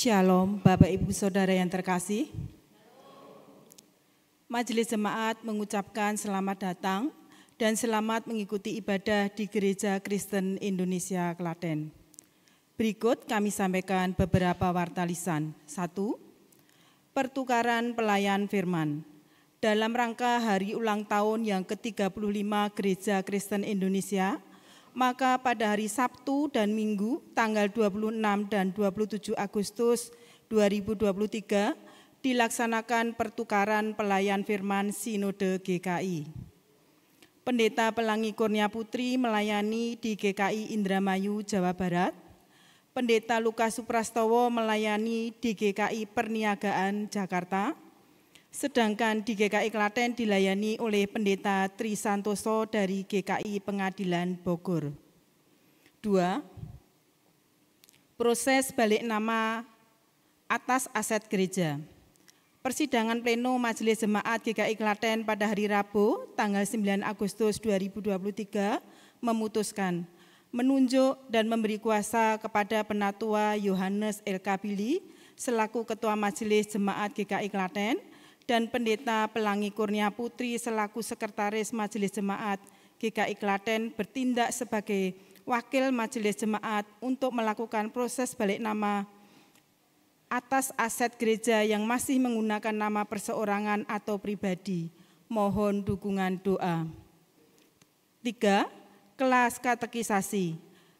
Shalom, Bapak Ibu Saudara yang terkasih. Majelis Jemaat mengucapkan selamat datang dan selamat mengikuti ibadah di Gereja Kristen Indonesia Klaten. Berikut kami sampaikan beberapa warta lisan. 1. Pertukaran pelayan firman. Dalam rangka hari ulang tahun yang ke-35 Gereja Kristen Indonesia, maka pada hari Sabtu dan Minggu tanggal 26 dan 27 Agustus 2023 dilaksanakan pertukaran pelayan firman Sinode GKI. Pendeta Pelangi Kurnia Putri melayani di GKI Indramayu, Jawa Barat. Pendeta Lukas Suprastowo melayani di GKI Perniagaan, Jakarta. Sedangkan di GKI Klaten dilayani oleh Pendeta Tri Santoso dari GKI Pengadilan Bogor. 2. Proses balik nama atas aset gereja. Persidangan pleno Majelis Jemaat GKI Klaten pada hari Rabu tanggal 9 Agustus 2023 memutuskan menunjuk dan memberi kuasa kepada Penatua Yohanes L. Kabili selaku Ketua Majelis Jemaat GKI Klaten dan Pendeta Pelangi Kurnia Putri selaku Sekretaris Majelis Jemaat GKI Klaten bertindak sebagai wakil Majelis Jemaat untuk melakukan proses balik nama atas aset gereja yang masih menggunakan nama perseorangan atau pribadi. Mohon dukungan doa. 3. Kelas katekisasi.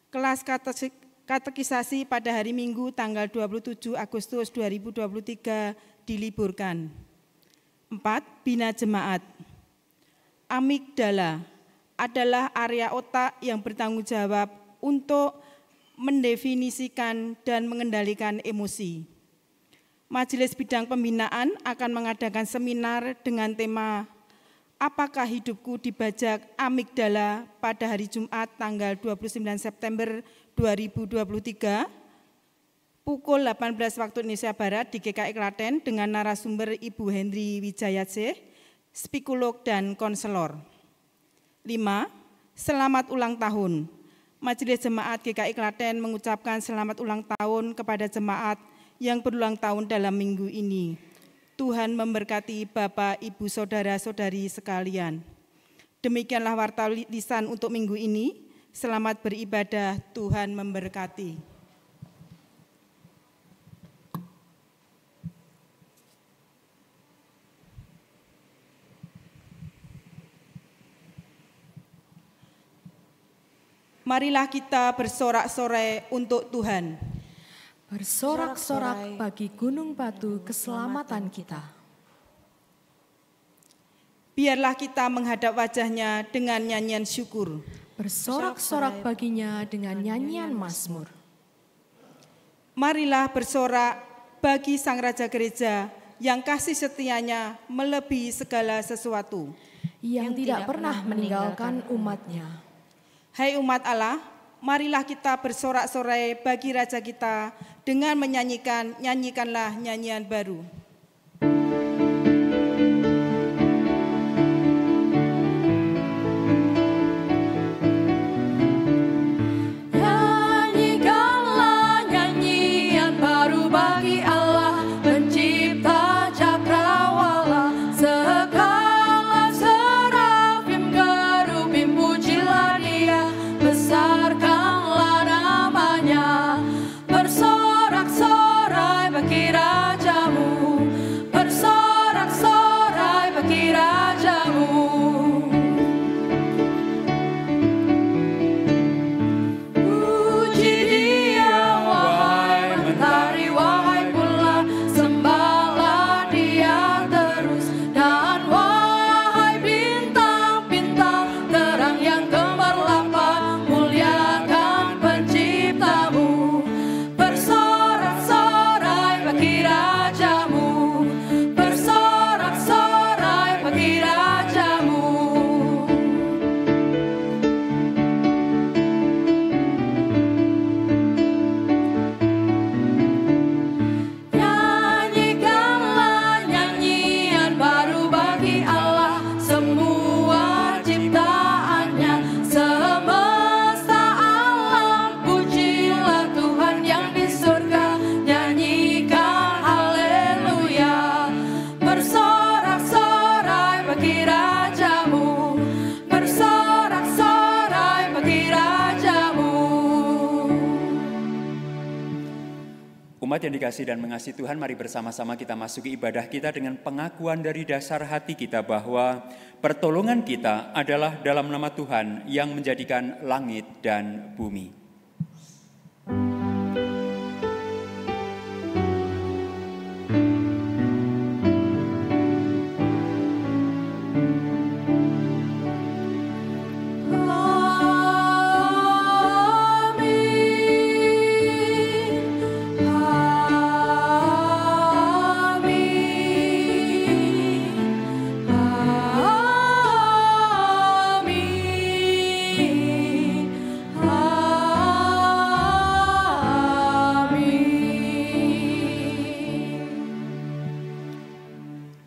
Kelas katekisasi pada hari Minggu tanggal 27 Agustus 2023 diliburkan. 4. Bina jemaat. Amigdala adalah area otak yang bertanggung jawab untuk mendefinisikan dan mengendalikan emosi. Majelis Bidang Pembinaan akan mengadakan seminar dengan tema Apakah Hidupku Dibajak Amigdala pada hari Jumat tanggal 29 September 2023 pukul 18 waktu Indonesia Barat di GKI Klaten dengan narasumber Ibu Hendri Wijayasih, psikolog dan konselor. 5. Selamat ulang tahun. Majelis Jemaat GKI Klaten mengucapkan selamat ulang tahun kepada jemaat yang berulang tahun dalam minggu ini. Tuhan memberkati Bapak, Ibu, Saudara-saudari sekalian. Demikianlah warta lisan untuk minggu ini. Selamat beribadah, Tuhan memberkati. Marilah kita bersorak-sorai untuk Tuhan. Bersorak-sorak bagi gunung batu keselamatan kita. Biarlah kita menghadap wajah-Nya dengan nyanyian syukur. Bersorak-sorak baginya dengan nyanyian mazmur. Marilah bersorak bagi Sang Raja Gereja yang kasih setianya melebihi segala sesuatu. Yang tidak pernah meninggalkan umat-Nya. Hai umat Allah, marilah kita bersorak-sorai bagi Raja kita dengan nyanyikanlah nyanyian baru. Bersorak-sorai bagi Rajamu. Umat yang dikasihi dan mengasihi Tuhan, mari bersama-sama kita masuki ibadah kita dengan pengakuan dari dasar hati kita bahwa pertolongan kita adalah dalam nama Tuhan yang menjadikan langit dan bumi.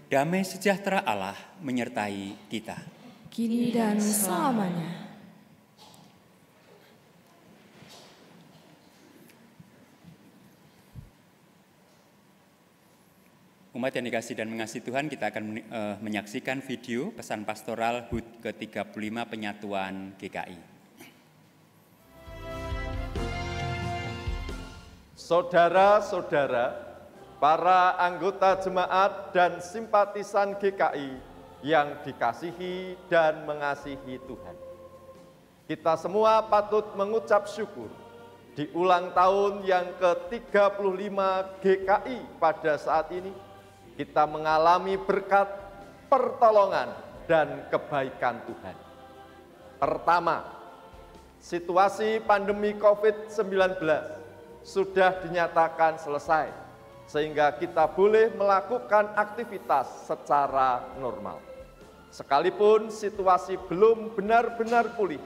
Damai sejahtera Allah menyertai kita. Kini dan selamanya. Umat yang dikasihi dan mengasihi Tuhan, kita akan menyaksikan video pesan pastoral HUT ke-35 Penyatuan GKI. Saudara-saudara, para anggota jemaat dan simpatisan GKI yang dikasihi dan mengasihi Tuhan. Kita semua patut mengucap syukur di ulang tahun yang ke-35 GKI pada saat ini, kita mengalami berkat pertolongan dan kebaikan Tuhan. Pertama, situasi pandemi COVID-19 sudah dinyatakan selesai, sehingga kita boleh melakukan aktivitas secara normal. Sekalipun situasi belum benar-benar pulih,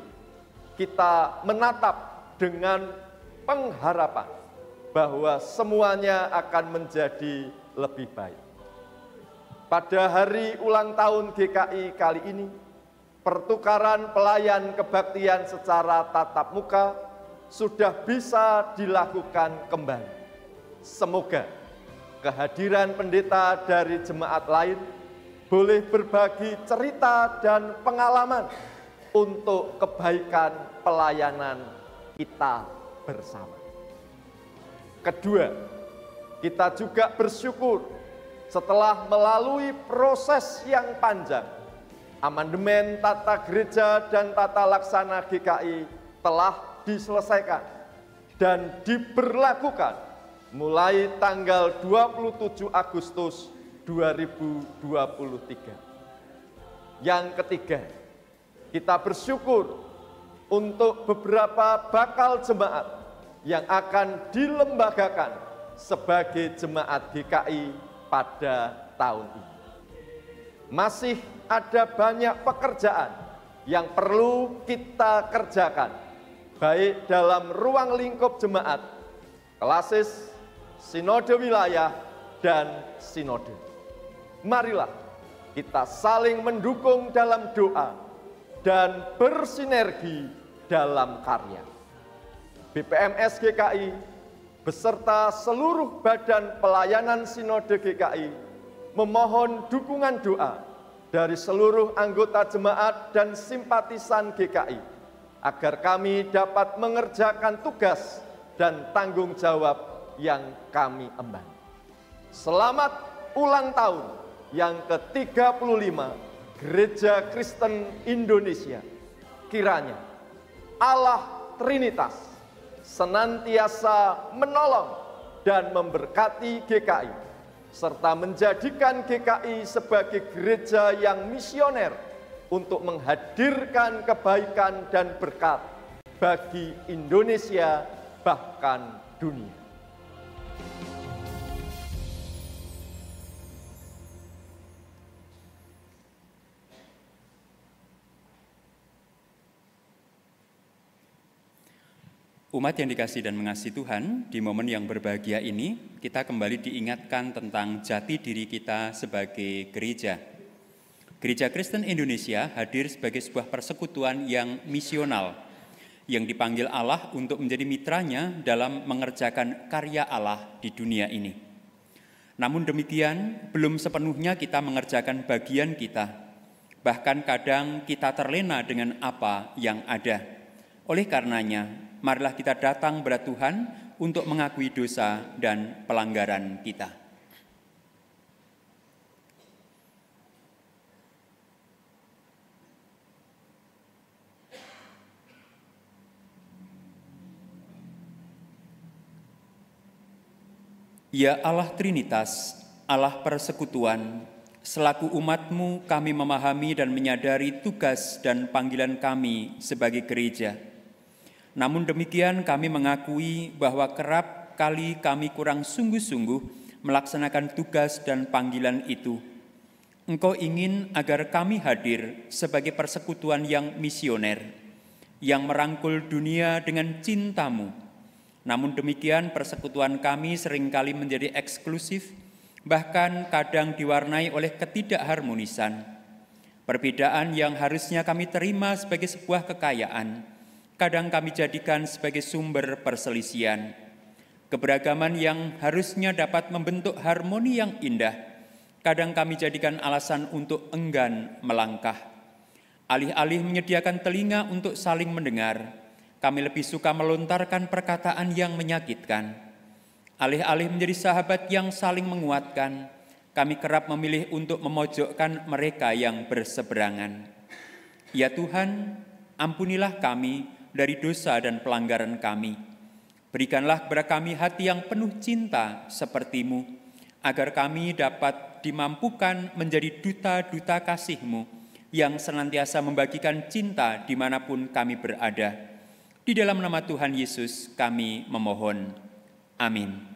kita menatap dengan pengharapan bahwa semuanya akan menjadi lebih baik. Pada hari ulang tahun GKI kali ini, pertukaran pelayan kebaktian secara tatap muka sudah bisa dilakukan kembali. Semoga kehadiran pendeta dari jemaat lain boleh berbagi cerita dan pengalaman untuk kebaikan pelayanan kita bersama. Kedua, kita juga bersyukur setelah melalui proses yang panjang, amandemen tata gereja dan tata laksana GKI telah diselesaikan dan diberlakukan mulai tanggal 27 Agustus 2023. Yang ketiga, kita bersyukur untuk beberapa bakal jemaat yang akan dilembagakan sebagai jemaat GKI pada tahun ini. Masih ada banyak pekerjaan yang perlu kita kerjakan, baik dalam ruang lingkup jemaat, klasis, sinode wilayah, dan sinode. Marilah kita saling mendukung dalam doa dan bersinergi dalam karya. BPMS GKI beserta seluruh badan pelayanan sinode GKI memohon dukungan doa dari seluruh anggota jemaat dan simpatisan GKI agar kami dapat mengerjakan tugas dan tanggung jawab yang kami emban. Selamat ulang tahun yang ke-35 Gereja Kristen Indonesia. Kiranya Allah Trinitas senantiasa menolong dan memberkati GKI, serta menjadikan GKI sebagai gereja yang misioner untuk menghadirkan kebaikan dan berkat bagi Indonesia bahkan dunia. Umat yang dikasihi dan mengasihi Tuhan, di momen yang berbahagia ini, kita kembali diingatkan tentang jati diri kita sebagai gereja. Gereja Kristen Indonesia hadir sebagai sebuah persekutuan yang misional, yang dipanggil Allah untuk menjadi mitranya dalam mengerjakan karya Allah di dunia ini. Namun demikian, belum sepenuhnya kita mengerjakan bagian kita. Bahkan kadang kita terlena dengan apa yang ada. Oleh karenanya, marilah kita datang kepada Tuhan untuk mengakui dosa dan pelanggaran kita. Ya Allah Trinitas, Allah persekutuan, selaku umat-Mu kami memahami dan menyadari tugas dan panggilan kami sebagai gereja. Namun demikian kami mengakui bahwa kerap kali kami kurang sungguh-sungguh melaksanakan tugas dan panggilan itu. Engkau ingin agar kami hadir sebagai persekutuan yang misioner, yang merangkul dunia dengan cinta-Mu. Namun demikian persekutuan kami seringkali menjadi eksklusif, bahkan kadang diwarnai oleh ketidakharmonisan. Perbedaan yang harusnya kami terima sebagai sebuah kekayaan, kadang kami jadikan sebagai sumber perselisihan. Keberagaman yang harusnya dapat membentuk harmoni yang indah, kadang kami jadikan alasan untuk enggan melangkah. Alih-alih menyediakan telinga untuk saling mendengar, kami lebih suka melontarkan perkataan yang menyakitkan. Alih-alih menjadi sahabat yang saling menguatkan, kami kerap memilih untuk memojokkan mereka yang berseberangan. Ya Tuhan, ampunilah kami dari dosa dan pelanggaran kami. Berikanlah kepada kami hati yang penuh cinta seperti-Mu, agar kami dapat dimampukan menjadi duta-duta kasih-Mu yang senantiasa membagikan cinta dimanapun kami berada. Di dalam nama Tuhan Yesus kami memohon. Amin.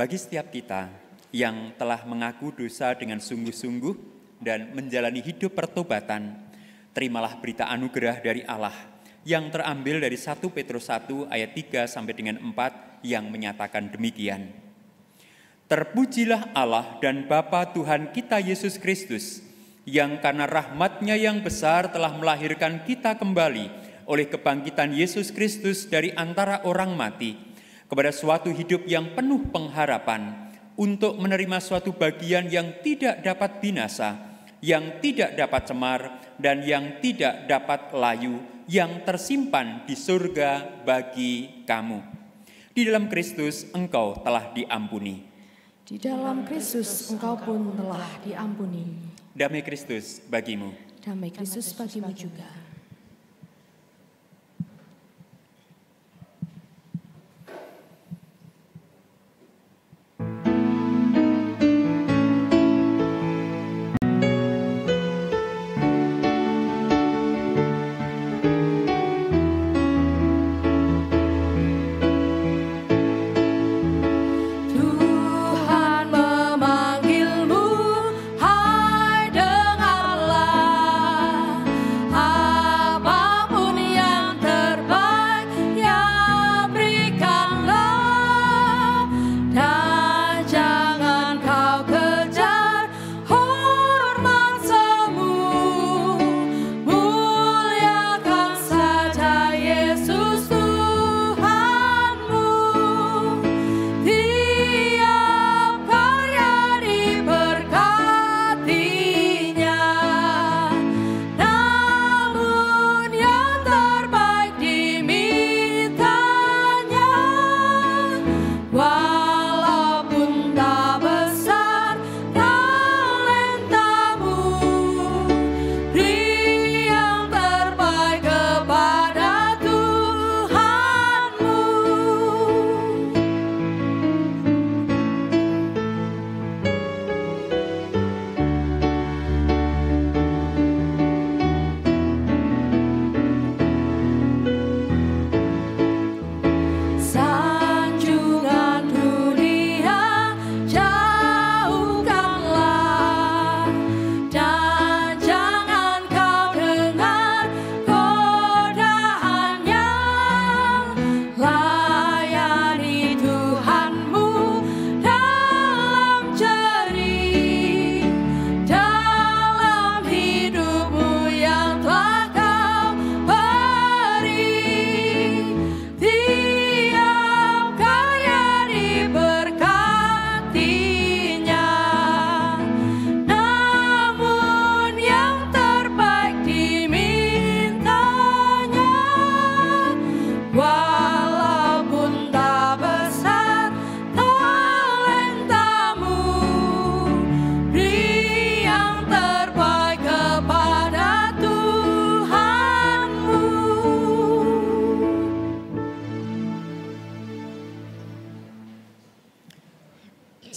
Bagi setiap kita yang telah mengaku dosa dengan sungguh-sungguh dan menjalani hidup pertobatan, terimalah berita anugerah dari Allah yang terambil dari 1 Petrus 1 ayat 3 sampai dengan 4 yang menyatakan demikian. Terpujilah Allah dan Bapa Tuhan kita Yesus Kristus, yang karena rahmat-Nya yang besar telah melahirkan kita kembali oleh kebangkitan Yesus Kristus dari antara orang mati, kepada suatu hidup yang penuh pengharapan, untuk menerima suatu bagian yang tidak dapat binasa, yang tidak dapat cemar, dan yang tidak dapat layu, yang tersimpan di surga bagi kamu. Di dalam Kristus engkau telah diampuni. Di dalam Kristus engkau pun telah diampuni. Damai Kristus bagimu. Damai Kristus bagimu juga.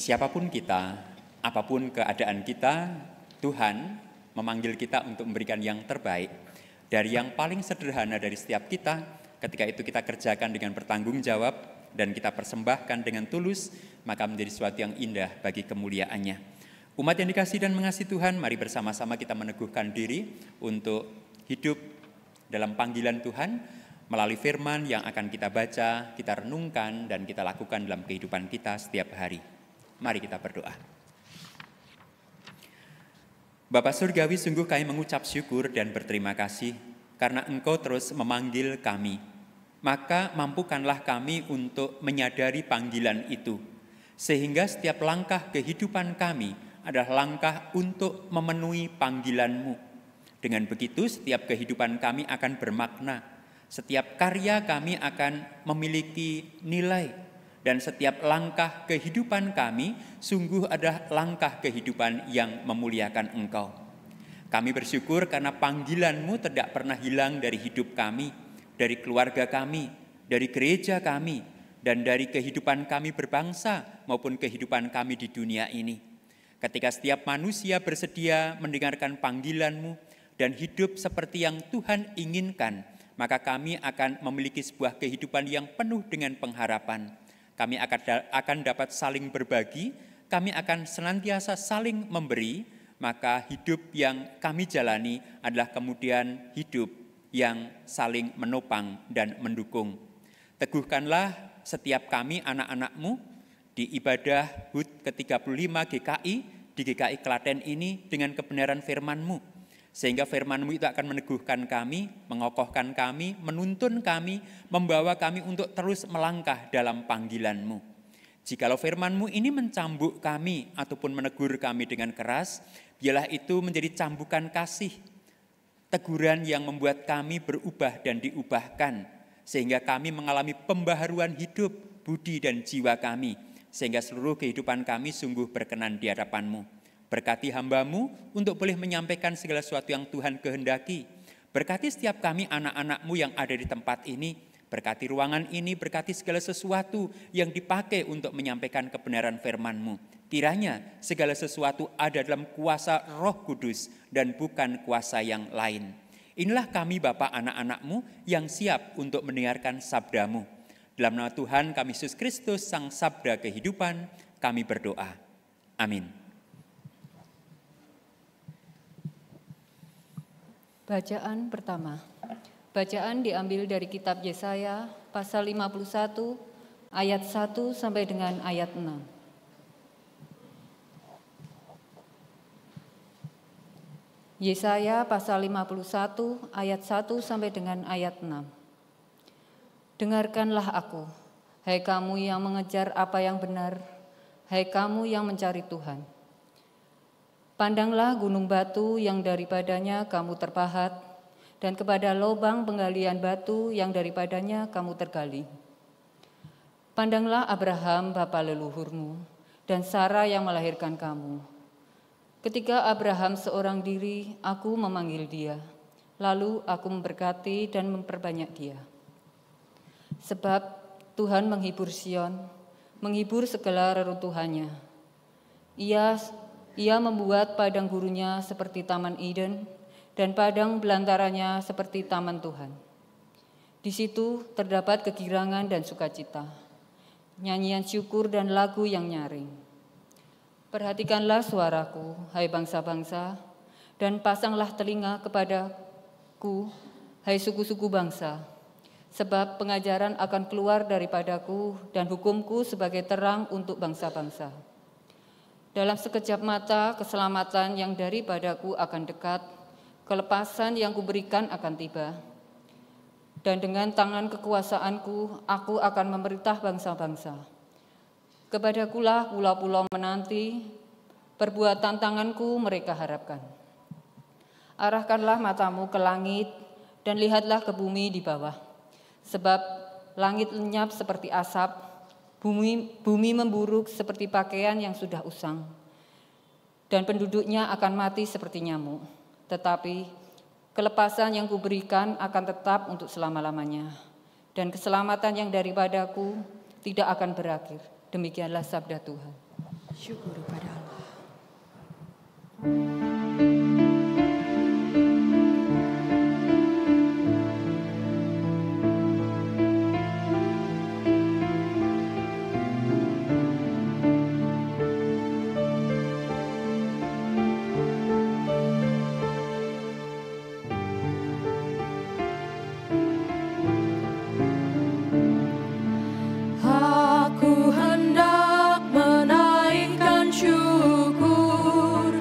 Siapapun kita, apapun keadaan kita, Tuhan memanggil kita untuk memberikan yang terbaik. Dari yang paling sederhana dari setiap kita, ketika itu kita kerjakan dengan bertanggung jawab dan kita persembahkan dengan tulus, maka menjadi sesuatu yang indah bagi kemuliaannya. Umat yang dikasihi dan mengasihi Tuhan, mari bersama-sama kita meneguhkan diri untuk hidup dalam panggilan Tuhan melalui firman yang akan kita baca, kita renungkan, dan kita lakukan dalam kehidupan kita setiap hari. Mari kita berdoa. Bapa Surgawi, sungguh kami mengucap syukur dan berterima kasih karena Engkau terus memanggil kami. Maka mampukanlah kami untuk menyadari panggilan itu, sehingga setiap langkah kehidupan kami adalah langkah untuk memenuhi panggilan-Mu. Dengan begitu setiap kehidupan kami akan bermakna, setiap karya kami akan memiliki nilai, dan setiap langkah kehidupan kami sungguh adalah langkah kehidupan yang memuliakan Engkau. Kami bersyukur karena panggilan-Mu tidak pernah hilang dari hidup kami, dari keluarga kami, dari gereja kami, dan dari kehidupan kami berbangsa maupun kehidupan kami di dunia ini. Ketika setiap manusia bersedia mendengarkan panggilan-Mu dan hidup seperti yang Tuhan inginkan, maka kami akan memiliki sebuah kehidupan yang penuh dengan pengharapan. kami akan dapat saling berbagi, kami akan senantiasa saling memberi, maka hidup yang kami jalani adalah kemudian hidup yang saling menopang dan mendukung. Teguhkanlah setiap kami anak-anak-Mu di ibadah HUT ke-35 GKI, di GKI Klaten ini dengan kebenaran firman-Mu. Sehingga firman-Mu itu akan meneguhkan kami, mengokohkan kami, menuntun kami, membawa kami untuk terus melangkah dalam panggilan-Mu. Jikalau firman-Mu ini mencambuk kami ataupun menegur kami dengan keras, biarlah itu menjadi cambukan kasih, teguran yang membuat kami berubah dan diubahkan, sehingga kami mengalami pembaharuan hidup, budi dan jiwa kami, sehingga seluruh kehidupan kami sungguh berkenan di hadapan-Mu. Berkati hamba-Mu untuk boleh menyampaikan segala sesuatu yang Tuhan kehendaki. Berkati setiap kami anak-anak-Mu yang ada di tempat ini. Berkati ruangan ini, berkati segala sesuatu yang dipakai untuk menyampaikan kebenaran firman-Mu. Kiranya segala sesuatu ada dalam kuasa Roh Kudus dan bukan kuasa yang lain. Inilah kami Bapa anak-anak-Mu yang siap untuk mendengarkan sabda-Mu. Dalam nama Tuhan kami Yesus Kristus, Sang Sabda Kehidupan, kami berdoa. Amin. Bacaan pertama. Bacaan diambil dari kitab Yesaya pasal 51 ayat 1 sampai dengan ayat 6. Yesaya pasal 51 ayat 1 sampai dengan ayat 6. Dengarkanlah aku, hai kamu yang mengejar apa yang benar, hai kamu yang mencari Tuhan. Pandanglah gunung batu yang daripadanya kamu terpahat, dan kepada lubang penggalian batu yang daripadanya kamu tergali. Pandanglah Abraham bapa leluhurmu, dan Sarah yang melahirkan kamu. Ketika Abraham seorang diri, aku memanggil dia, lalu aku memberkati dan memperbanyak dia. Sebab Tuhan menghibur Sion, menghibur segala reruntuhannya. Ia membuat padang gurunnya seperti Taman Eden, dan padang belantaranya seperti taman Tuhan. Di situ terdapat kegirangan dan sukacita, nyanyian syukur dan lagu yang nyaring. Perhatikanlah suaraku, hai bangsa-bangsa, dan pasanglah telinga kepadaku, hai suku-suku bangsa. Sebab pengajaran akan keluar daripadaku dan hukumku sebagai terang untuk bangsa-bangsa. Dalam sekejap mata keselamatan yang daripadaku akan dekat, kelepasan yang kuberikan akan tiba. Dan dengan tangan kekuasaanku, aku akan memerintah bangsa-bangsa. Kepadakulah pulau-pulau menanti, perbuatan tanganku mereka harapkan. Arahkanlah matamu ke langit, dan lihatlah ke bumi di bawah. Sebab langit lenyap seperti asap, bumi memburuk seperti pakaian yang sudah usang, dan penduduknya akan mati seperti nyamuk. Tetapi kelepasan yang kuberikan akan tetap untuk selama-lamanya, dan keselamatan yang daripadaku tidak akan berakhir. Demikianlah sabda Tuhan. Syukur pada Allah. Aku hendak menaikkan syukur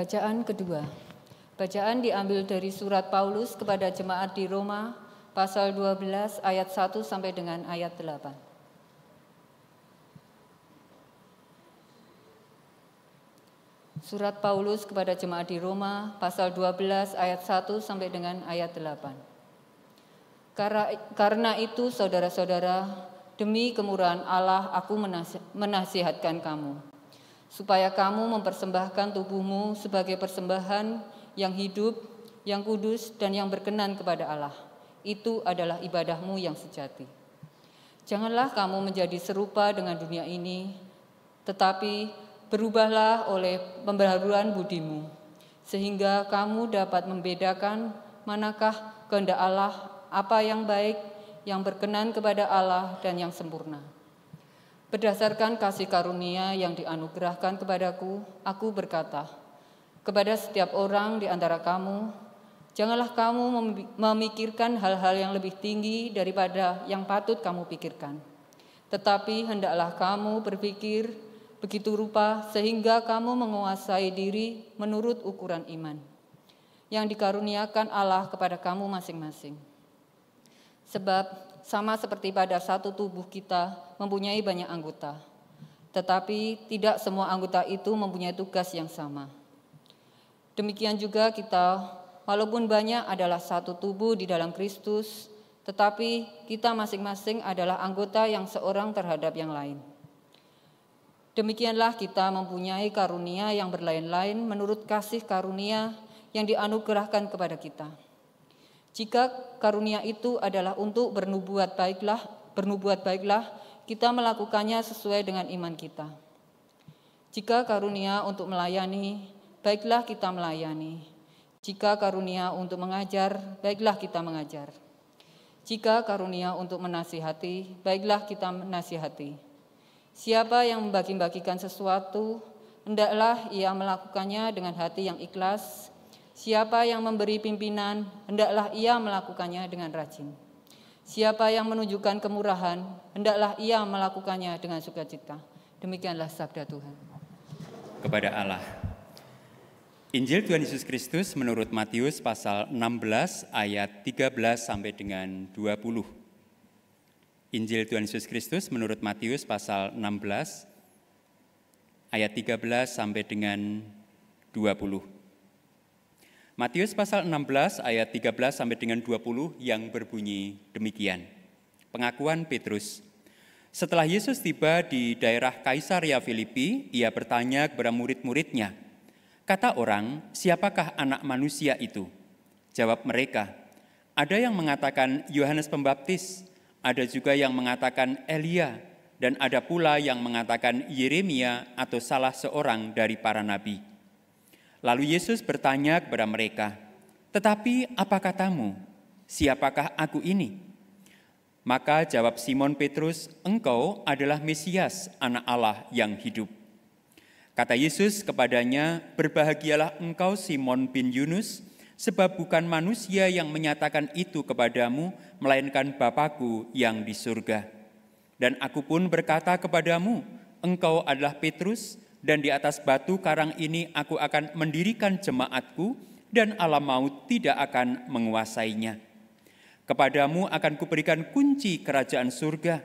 Bacaan kedua. Bacaan diambil dari surat Paulus kepada jemaat di Roma, pasal 12 ayat 1 sampai dengan ayat 8. Surat Paulus kepada jemaat di Roma, pasal 12 ayat 1 sampai dengan ayat 8. Karena itu, saudara-saudara, demi kemurahan Allah aku menasihatkan kamu, supaya kamu mempersembahkan tubuhmu sebagai persembahan yang hidup, yang kudus, dan yang berkenan kepada Allah. Itu adalah ibadahmu yang sejati. Janganlah kamu menjadi serupa dengan dunia ini, tetapi berubahlah oleh pembaharuan budimu, sehingga kamu dapat membedakan manakah kehendak Allah, apa yang baik, yang berkenan kepada Allah, dan yang sempurna. Berdasarkan kasih karunia yang dianugerahkan kepadaku, aku berkata kepada setiap orang di antara kamu, janganlah kamu memikirkan hal-hal yang lebih tinggi daripada yang patut kamu pikirkan. Tetapi hendaklah kamu berpikir begitu rupa sehingga kamu menguasai diri menurut ukuran iman yang dikaruniakan Allah kepada kamu masing-masing. Sebab sama seperti pada satu tubuh kita mempunyai banyak anggota, tetapi tidak semua anggota itu mempunyai tugas yang sama. Demikian juga kita, walaupun banyak adalah satu tubuh di dalam Kristus, tetapi kita masing-masing adalah anggota yang seorang terhadap yang lain. Demikianlah kita mempunyai karunia yang berlain-lain menurut kasih karunia yang dianugerahkan kepada kita. Jika karunia itu adalah untuk bernubuat baiklah, kita melakukannya sesuai dengan iman kita. Jika karunia untuk melayani, baiklah kita melayani. Jika karunia untuk mengajar, baiklah kita mengajar. Jika karunia untuk menasihati, baiklah kita menasihati. Siapa yang membagi-bagikan sesuatu, hendaklah ia melakukannya dengan hati yang ikhlas. Siapa yang memberi pimpinan, hendaklah ia melakukannya dengan rajin. Siapa yang menunjukkan kemurahan, hendaklah ia melakukannya dengan sukacita. Demikianlah sabda Tuhan. Kepada Allah. Injil Tuhan Yesus Kristus menurut Matius pasal 16 ayat 13 sampai dengan 20. Injil Tuhan Yesus Kristus menurut Matius pasal 16 ayat 13 sampai dengan 20. Matius pasal 16 ayat 13 sampai dengan 20 yang berbunyi demikian. Pengakuan Petrus. Setelah Yesus tiba di daerah Kaisarea Filipi, ia bertanya kepada murid-muridnya, "Kata orang, siapakah anak manusia itu?" Jawab mereka, "Ada yang mengatakan Yohanes Pembaptis, ada juga yang mengatakan Elia, dan ada pula yang mengatakan Yeremia atau salah seorang dari para nabi." Lalu Yesus bertanya kepada mereka, "Tetapi apa katamu? Siapakah aku ini?" Maka jawab Simon Petrus, "Engkau adalah Mesias, Anak Allah yang hidup." Kata Yesus kepadanya, "Berbahagialah engkau Simon bin Yunus, sebab bukan manusia yang menyatakan itu kepadamu, melainkan Bapa-Ku yang di surga. Dan aku pun berkata kepadamu, engkau adalah Petrus, dan di atas batu karang ini aku akan mendirikan jemaat-Ku, dan alam maut tidak akan menguasainya. Kepadamu akan kuberikan kunci kerajaan surga.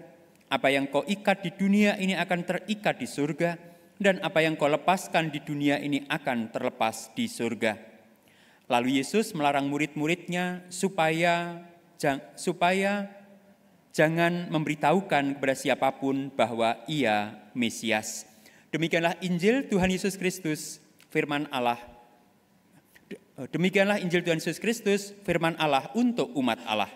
Apa yang kau ikat di dunia ini akan terikat di surga, dan apa yang kau lepaskan di dunia ini akan terlepas di surga." Lalu Yesus melarang murid-muridnya supaya jangan memberitahukan kepada siapapun bahwa ia Mesias. Demikianlah Injil Tuhan Yesus Kristus, firman Allah. Demikianlah Injil Tuhan Yesus Kristus, firman Allah untuk umat Allah.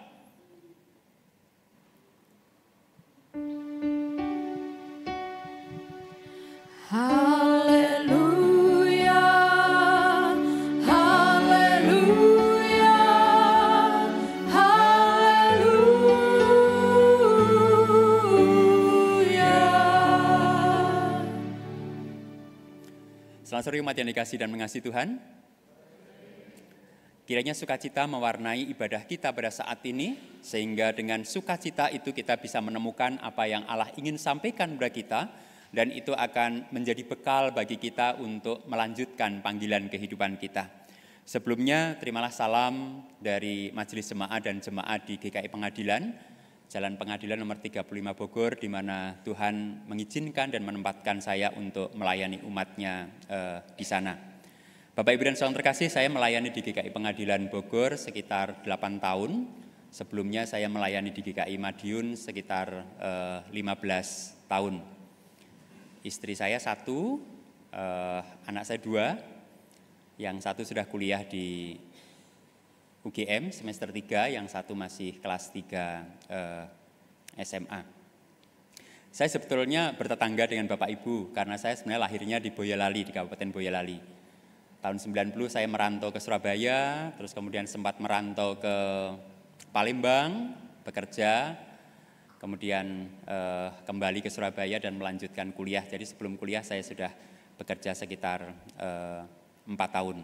Haleluya, haleluya, haleluya. Selamat sore umat yang dikasihi dan mengasihi Tuhan. Kiranya sukacita mewarnai ibadah kita pada saat ini, sehingga dengan sukacita itu kita bisa menemukan apa yang Allah ingin sampaikan kepada kita, dan itu akan menjadi bekal bagi kita untuk melanjutkan panggilan kehidupan kita. Sebelumnya, terimalah salam dari Majelis Jemaat dan Jemaat di GKI Pengadilan, Jalan Pengadilan nomor 35 Bogor, di mana Tuhan mengizinkan dan menempatkan saya untuk melayani umatnya di sana. Bapak, Ibu, dan saudara terkasih, saya melayani di GKI Pengadilan Bogor sekitar 8 tahun. Sebelumnya saya melayani di GKI Madiun sekitar 15 tahun. Istri saya 1, anak saya 2, yang 1 sudah kuliah di UGM semester 3, yang 1 masih kelas 3 SMA. Saya sebetulnya bertetangga dengan Bapak Ibu, karena saya sebenarnya lahirnya di Boyolali, di Kabupaten Boyolali. Tahun 90 saya merantau ke Surabaya, terus kemudian sempat merantau ke Palembang, bekerja, kemudian kembali ke Surabaya dan melanjutkan kuliah. Jadi sebelum kuliah saya sudah bekerja sekitar 4 tahun.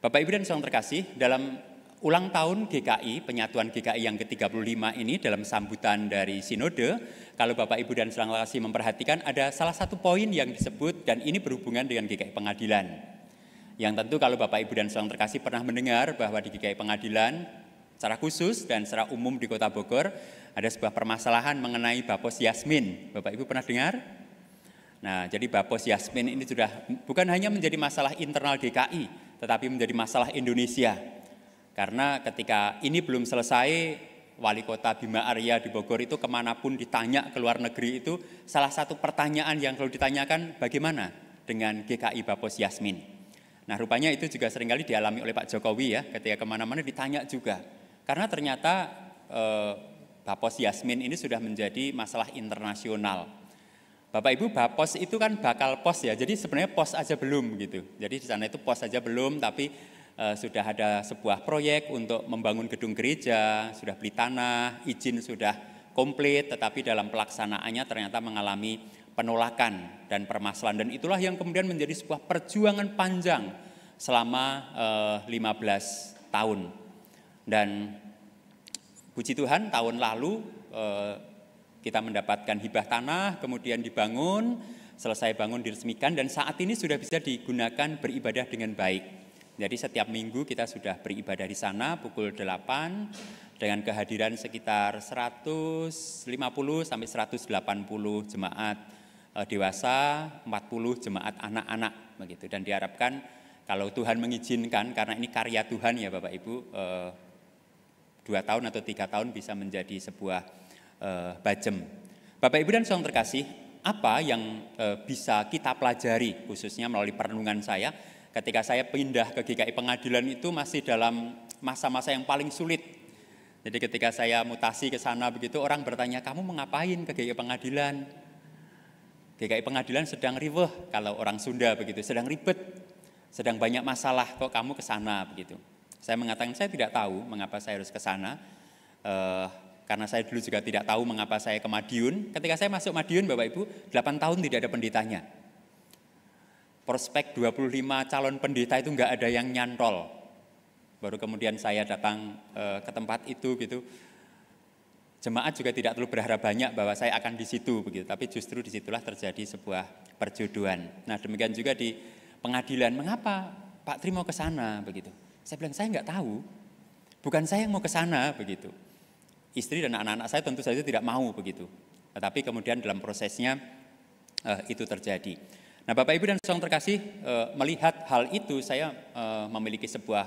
Bapak, Ibu, dan saudara terkasih, dalam ulang tahun GKI, penyatuan GKI yang ke-35 ini, dalam sambutan dari Sinode, kalau Bapak, Ibu, dan saudara terkasih memperhatikan, ada salah satu poin yang disebut, dan ini berhubungan dengan GKI Pengadilan. Yang tentu kalau Bapak, Ibu, dan saudara terkasih pernah mendengar bahwa di GKI Pengadilan secara khusus dan secara umum di Kota Bogor ada sebuah permasalahan mengenai Bapos Yasmin. Bapak, Ibu pernah dengar? Nah, jadi Bapos Yasmin ini sudah bukan hanya menjadi masalah internal GKI, tetapi menjadi masalah Indonesia. Karena ketika ini belum selesai, Wali Kota Bima Arya di Bogor itu kemanapun ditanya ke luar negeri itu, salah satu pertanyaan yang selalu ditanyakan, bagaimana dengan GKI Bapos Yasmin? Nah, rupanya itu juga seringkali dialami oleh Pak Jokowi ya, ketika kemana-mana ditanya juga. Karena ternyata Bapos Yasmin ini sudah menjadi masalah internasional. Bapak Ibu, Bapos itu kan bakal pos ya, jadi sebenarnya pos aja belum gitu. Jadi di sana itu pos aja belum, tapi sudah ada sebuah proyek untuk membangun gedung gereja, sudah beli tanah, izin sudah komplit, tetapi dalam pelaksanaannya ternyata mengalami penolakan dan permasalahan, dan itulah yang kemudian menjadi sebuah perjuangan panjang selama 15 tahun. Dan puji Tuhan, tahun lalu kita mendapatkan hibah tanah, kemudian dibangun, selesai bangun diresmikan, dan saat ini sudah bisa digunakan beribadah dengan baik. Jadi setiap minggu kita sudah beribadah di sana pukul 8 dengan kehadiran sekitar 150 sampai 180 jemaat dewasa, 40 jemaat anak-anak begitu. Dan diharapkan kalau Tuhan mengizinkan, karena ini karya Tuhan ya Bapak Ibu, 2 tahun atau 3 tahun bisa menjadi sebuah bajem. Bapak Ibu dan Saudara terkasih, apa yang bisa kita pelajari khususnya melalui perenungan saya ketika saya pindah ke GKI Pengadilan itu masih dalam masa-masa yang paling sulit. Jadi ketika saya mutasi ke sana begitu, orang bertanya, kamu mau ngapain ke GKI Pengadilan? GKI Pengadilan sedang riweh, kalau orang Sunda begitu, sedang ribet, sedang banyak masalah, kok kamu ke sana begitu. Saya mengatakan saya tidak tahu mengapa saya harus ke sana. Karena saya dulu juga tidak tahu mengapa saya ke Madiun. Ketika saya masuk Madiun, Bapak Ibu, 8 tahun tidak ada pendetanya. Prospek 25 calon pendeta itu enggak ada yang nyantol. Baru kemudian saya datang ke tempat itu gitu. Jemaat juga tidak terlalu berharap banyak bahwa saya akan di situ begitu, tapi justru disitulah terjadi sebuah perjodohan. Nah, demikian juga di pengadilan, mengapa Pak Tri mau ke sana begitu? Saya bilang saya enggak tahu. Bukan saya yang mau ke sana begitu. Istri dan anak-anak saya tentu saja tidak mau begitu. Tetapi kemudian dalam prosesnya itu terjadi. Nah, Bapak Ibu dan Saudara terkasih, melihat hal itu saya memiliki sebuah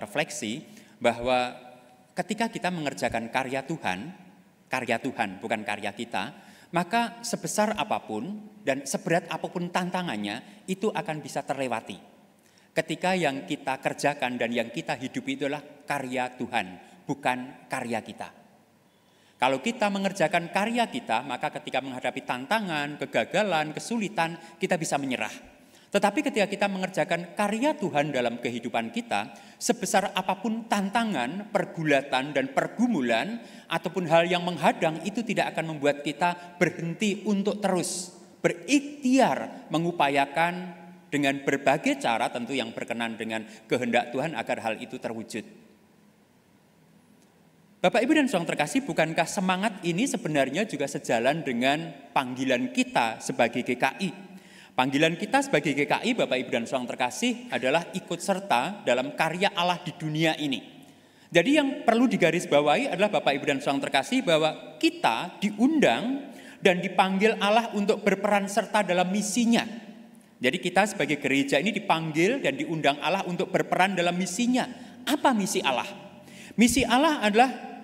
refleksi bahwa ketika kita mengerjakan karya Tuhan bukan karya kita, maka sebesar apapun dan seberat apapun tantangannya itu akan bisa terlewati. Ketika yang kita kerjakan dan yang kita hidupi itu adalah karya Tuhan, bukan karya kita. Kalau kita mengerjakan karya kita, maka ketika menghadapi tantangan, kegagalan, kesulitan, kita bisa menyerah. Tetapi ketika kita mengerjakan karya Tuhan dalam kehidupan kita, sebesar apapun tantangan, pergulatan, dan pergumulan, ataupun hal yang menghadang, itu tidak akan membuat kita berhenti untuk terus berikhtiar mengupayakan dengan berbagai cara, tentu yang berkenan dengan kehendak Tuhan agar hal itu terwujud. Bapak Ibu dan Saudara terkasih, bukankah semangat ini sebenarnya juga sejalan dengan panggilan kita sebagai GKI? Panggilan kita sebagai GKI, Bapak Ibu dan Saudara terkasih, adalah ikut serta dalam karya Allah di dunia ini. Jadi yang perlu digarisbawahi adalah Bapak Ibu dan Saudara terkasih bahwa kita diundang dan dipanggil Allah untuk berperan serta dalam misinya. Jadi kita sebagai gereja ini dipanggil dan diundang Allah untuk berperan dalam misinya. Apa misi Allah? Misi Allah adalah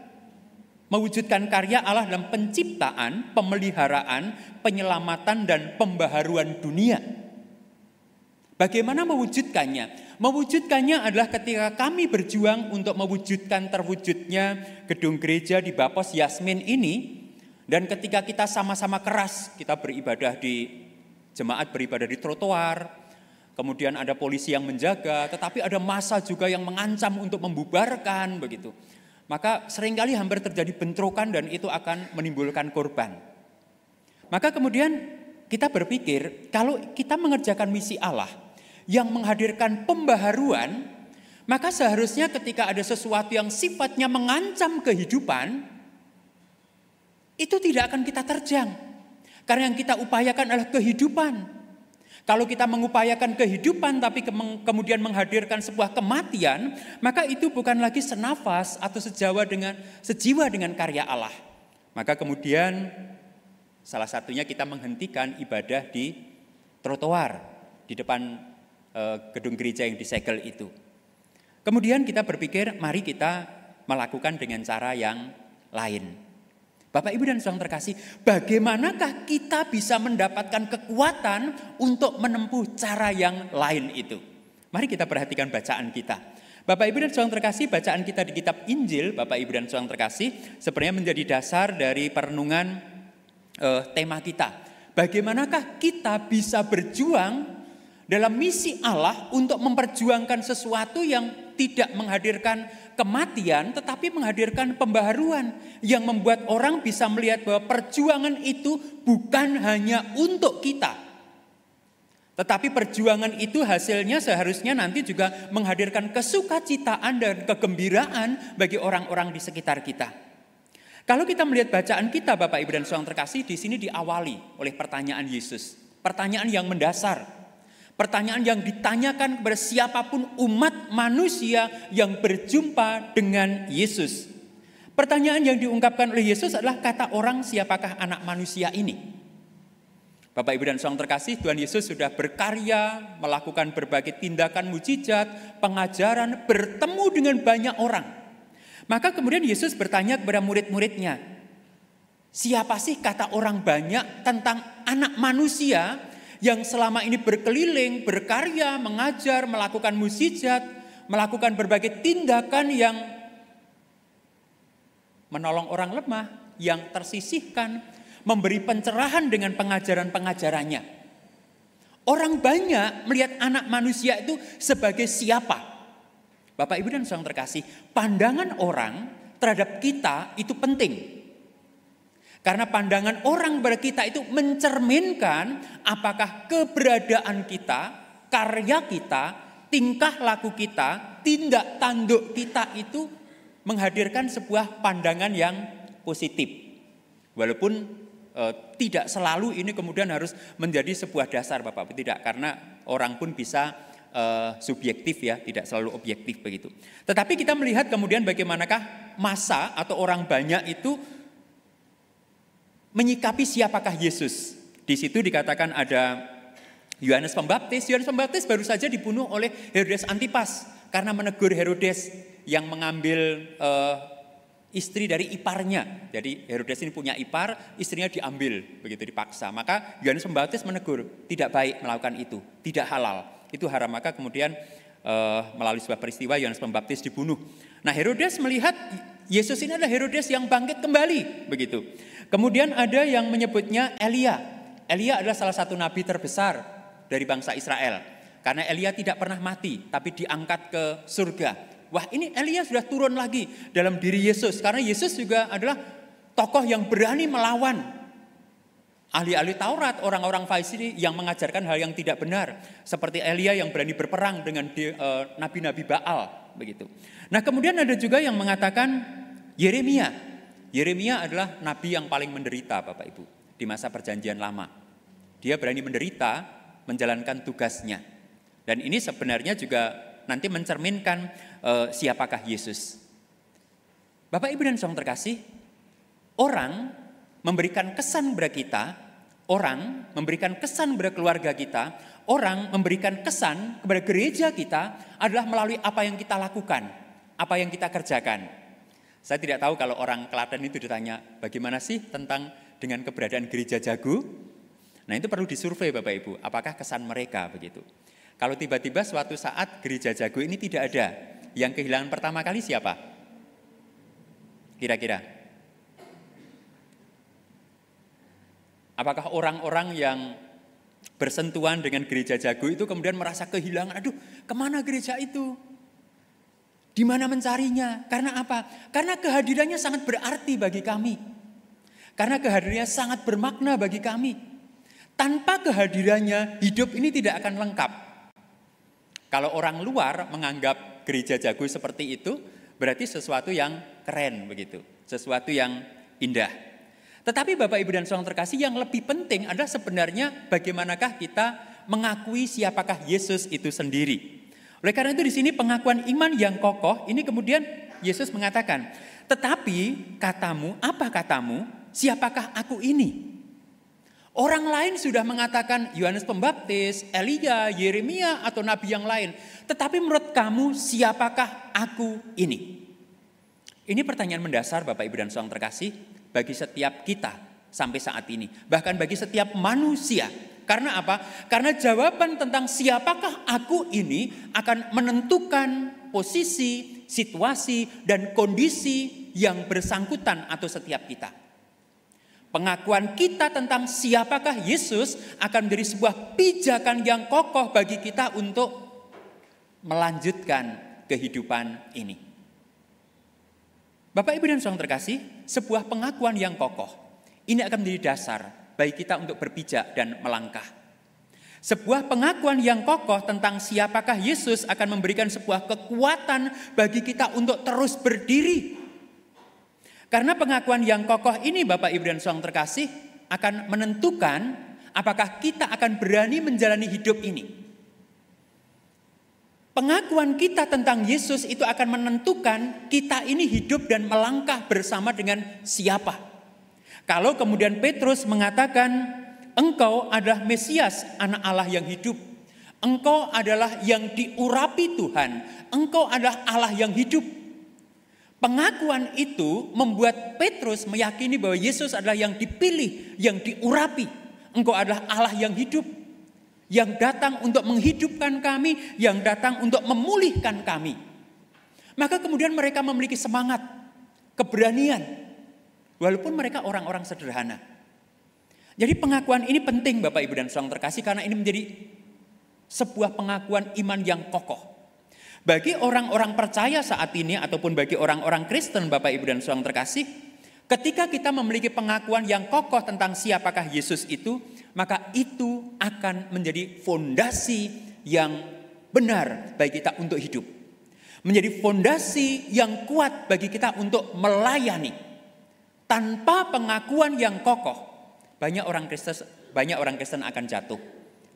mewujudkan karya Allah dalam penciptaan, pemeliharaan, penyelamatan, dan pembaharuan dunia. Bagaimana mewujudkannya? Mewujudkannya adalah ketika kami berjuang untuk mewujudkan terwujudnya gedung gereja di Bapos Yasmin ini. Dan ketika kita sama-sama keras, kita beribadah jemaat beribadah di trotoar. Kemudian ada polisi yang menjaga, tetapi ada massa juga yang mengancam untuk membubarkan begitu. Maka seringkali hampir terjadi bentrokan dan itu akan menimbulkan korban. Maka kemudian kita berpikir kalau kita mengerjakan misi Allah yang menghadirkan pembaharuan, maka seharusnya ketika ada sesuatu yang sifatnya mengancam kehidupan, itu tidak akan kita terjang. Karena yang kita upayakan adalah kehidupan. Kalau kita mengupayakan kehidupan tapi kemudian menghadirkan sebuah kematian, maka itu bukan lagi senafas atau sejiwa dengan karya Allah. Maka kemudian salah satunya kita menghentikan ibadah di trotoar di depan gedung gereja yang disegel itu. Kemudian kita berpikir mari kita melakukan dengan cara yang lain. Bapak Ibu dan Saudara terkasih, bagaimanakah kita bisa mendapatkan kekuatan untuk menempuh cara yang lain itu? Mari kita perhatikan bacaan kita. Bapak Ibu dan Saudara terkasih, bacaan kita di kitab Injil, Bapak Ibu dan Saudara terkasih, sebenarnya menjadi dasar dari perenungan tema kita. Bagaimanakah kita bisa berjuang dalam misi Allah untuk memperjuangkan sesuatu yang tidak menghadirkan kematian tetapi menghadirkan pembaharuan yang membuat orang bisa melihat bahwa perjuangan itu bukan hanya untuk kita. Tetapi perjuangan itu hasilnya seharusnya nanti juga menghadirkan kesukacitaan dan kegembiraan bagi orang-orang di sekitar kita. Kalau kita melihat bacaan kita Bapak Ibu dan Saudara terkasih, di sini diawali oleh pertanyaan Yesus. Pertanyaan yang mendasar. Pertanyaan yang ditanyakan kepada siapapun umat manusia yang berjumpa dengan Yesus. Pertanyaan yang diungkapkan oleh Yesus adalah kata orang, siapakah anak manusia ini? Bapak Ibu dan Saudara terkasih, Tuhan Yesus sudah berkarya, melakukan berbagai tindakan mujizat, pengajaran, bertemu dengan banyak orang. Maka kemudian Yesus bertanya kepada murid-muridnya, Siapa sih kata orang banyak tentang anak manusia yang selama ini berkeliling, berkarya, mengajar, melakukan mukjizat, melakukan berbagai tindakan yang menolong orang lemah, yang tersisihkan, memberi pencerahan dengan pengajaran-pengajarannya. Orang banyak melihat anak manusia itu sebagai siapa? Bapak, Ibu, dan saudara terkasih, pandangan orang terhadap kita itu penting. Karena pandangan orang kepada kita itu mencerminkan apakah keberadaan kita, karya kita, tingkah laku kita, tindak tanduk kita itu menghadirkan sebuah pandangan yang positif. Walaupun tidak selalu ini kemudian harus menjadi sebuah dasar, Bapak, tidak, karena orang pun bisa subjektif ya, tidak selalu objektif begitu. Tetapi kita melihat kemudian bagaimanakah massa atau orang banyak itu menyikapi siapakah Yesus. Di situ dikatakan ada Yohanes Pembaptis. Yohanes Pembaptis baru saja dibunuh oleh Herodes Antipas karena menegur Herodes yang mengambil istri dari iparnya. Jadi Herodes ini punya ipar, istrinya diambil, begitu dipaksa. Maka Yohanes Pembaptis menegur, tidak baik melakukan itu, tidak halal, itu haram. Maka kemudian melalui sebuah peristiwa Yohanes Pembaptis dibunuh. Nah, Herodes melihat Yesus ini adalah Herodes yang bangkit kembali, begitu. Kemudian ada yang menyebutnya Elia. Elia adalah salah satu nabi terbesar dari bangsa Israel. Karena Elia tidak pernah mati, tapi diangkat ke surga. Wah, ini Elia sudah turun lagi dalam diri Yesus. Karena Yesus juga adalah tokoh yang berani melawan ahli-ahli Taurat, orang-orang Farisi yang mengajarkan hal yang tidak benar. Seperti Elia yang berani berperang dengan nabi-nabi Baal, begitu. Nah, kemudian ada juga yang mengatakan Yeremia. Yeremia adalah nabi yang paling menderita, Bapak Ibu, di masa perjanjian lama. Dia berani menderita, menjalankan tugasnya. Dan ini sebenarnya juga nanti mencerminkan siapakah Yesus. Bapak, Ibu, dan saudara terkasih, orang memberikan kesan kepada kita, orang memberikan kesan kepada keluarga kita, orang memberikan kesan kepada gereja kita adalah melalui apa yang kita lakukan, apa yang kita kerjakan. Saya tidak tahu kalau orang Klaten itu ditanya, bagaimana sih tentang dengan keberadaan gereja Jago? Nah, itu perlu disurvei, Bapak Ibu, apakah kesan mereka begitu. Kalau tiba-tiba suatu saat gereja Jago ini tidak ada, yang kehilangan pertama kali siapa? Kira-kira? Apakah orang-orang yang bersentuhan dengan gereja Jago itu kemudian merasa kehilangan, aduh, kemana gereja itu? Di mana mencarinya? Karena apa? Karena kehadirannya sangat berarti bagi kami. Karena kehadirannya sangat bermakna bagi kami. Tanpa kehadirannya, hidup ini tidak akan lengkap. Kalau orang luar menganggap gereja Jago seperti itu, berarti sesuatu yang keren begitu, sesuatu yang indah. Tetapi Bapak, Ibu, dan saudara terkasih, yang lebih penting adalah sebenarnya bagaimanakah kita mengakui siapakah Yesus itu sendiri. Oleh karena itu di sini pengakuan iman yang kokoh ini kemudian Yesus mengatakan, tetapi katamu, apa katamu, siapakah aku ini? Orang lain sudah mengatakan Yohanes Pembaptis, Elia, Yeremia atau nabi yang lain. Tetapi menurut kamu siapakah aku ini? Ini pertanyaan mendasar Bapak, Ibu, dan saudara terkasih bagi setiap kita sampai saat ini. Bahkan bagi setiap manusia. Karena apa? Karena jawaban tentang siapakah aku ini akan menentukan posisi, situasi, dan kondisi yang bersangkutan atau setiap kita. Pengakuan kita tentang siapakah Yesus akan menjadi sebuah pijakan yang kokoh bagi kita untuk melanjutkan kehidupan ini. Bapak, Ibu, dan saudara terkasih, sebuah pengakuan yang kokoh ini akan menjadi dasar bagi kita untuk berpijak dan melangkah. Sebuah pengakuan yang kokoh tentang siapakah Yesus akan memberikan sebuah kekuatan bagi kita untuk terus berdiri. Karena pengakuan yang kokoh ini Bapak, Ibu, dan saudara terkasih akan menentukan apakah kita akan berani menjalani hidup ini. Pengakuan kita tentang Yesus itu akan menentukan kita ini hidup dan melangkah bersama dengan siapa. Kalau kemudian Petrus mengatakan, engkau adalah Mesias, anak Allah yang hidup. Engkau adalah yang diurapi Tuhan. Engkau adalah Allah yang hidup. Pengakuan itu membuat Petrus meyakini bahwa Yesus adalah yang dipilih, yang diurapi. Engkau adalah Allah yang hidup, yang datang untuk menghidupkan kami, yang datang untuk memulihkan kami. Maka kemudian mereka memiliki semangat, keberanian, walaupun mereka orang-orang sederhana. Jadi pengakuan ini penting Bapak Ibu dan Saudara terkasih, karena ini menjadi sebuah pengakuan iman yang kokoh. Bagi orang-orang percaya saat ini ataupun bagi orang-orang Kristen Bapak Ibu dan Saudara terkasih, ketika kita memiliki pengakuan yang kokoh tentang siapakah Yesus itu, maka itu akan menjadi fondasi yang benar bagi kita untuk hidup. Menjadi fondasi yang kuat bagi kita untuk melayani. Tanpa pengakuan yang kokoh, banyak orang Kristen akan jatuh,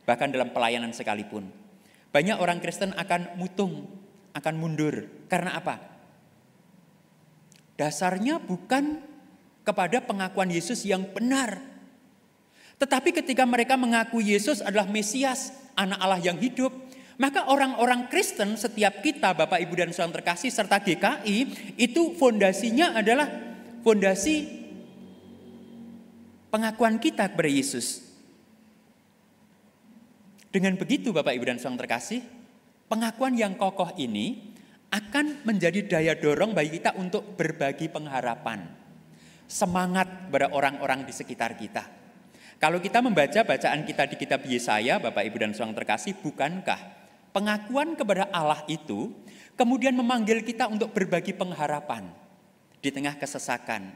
bahkan dalam pelayanan sekalipun. Banyak orang Kristen akan mutung, akan mundur. Karena apa? Dasarnya bukan kepada pengakuan Yesus yang benar. Tetapi ketika mereka mengaku Yesus adalah Mesias, anak Allah yang hidup, maka orang-orang Kristen, setiap kita, Bapak, Ibu, dan Saudara terkasih, serta GKI, itu fondasinya adalah fondasi pengakuan kita kepada Yesus. Dengan begitu Bapak Ibu dan Saudara terkasih, pengakuan yang kokoh ini akan menjadi daya dorong bagi kita untuk berbagi pengharapan. Semangat kepada orang-orang di sekitar kita. Kalau kita membaca bacaan kita di kitab Yesaya, Bapak Ibu dan Saudara terkasih, bukankah pengakuan kepada Allah itu kemudian memanggil kita untuk berbagi pengharapan di tengah kesesakan,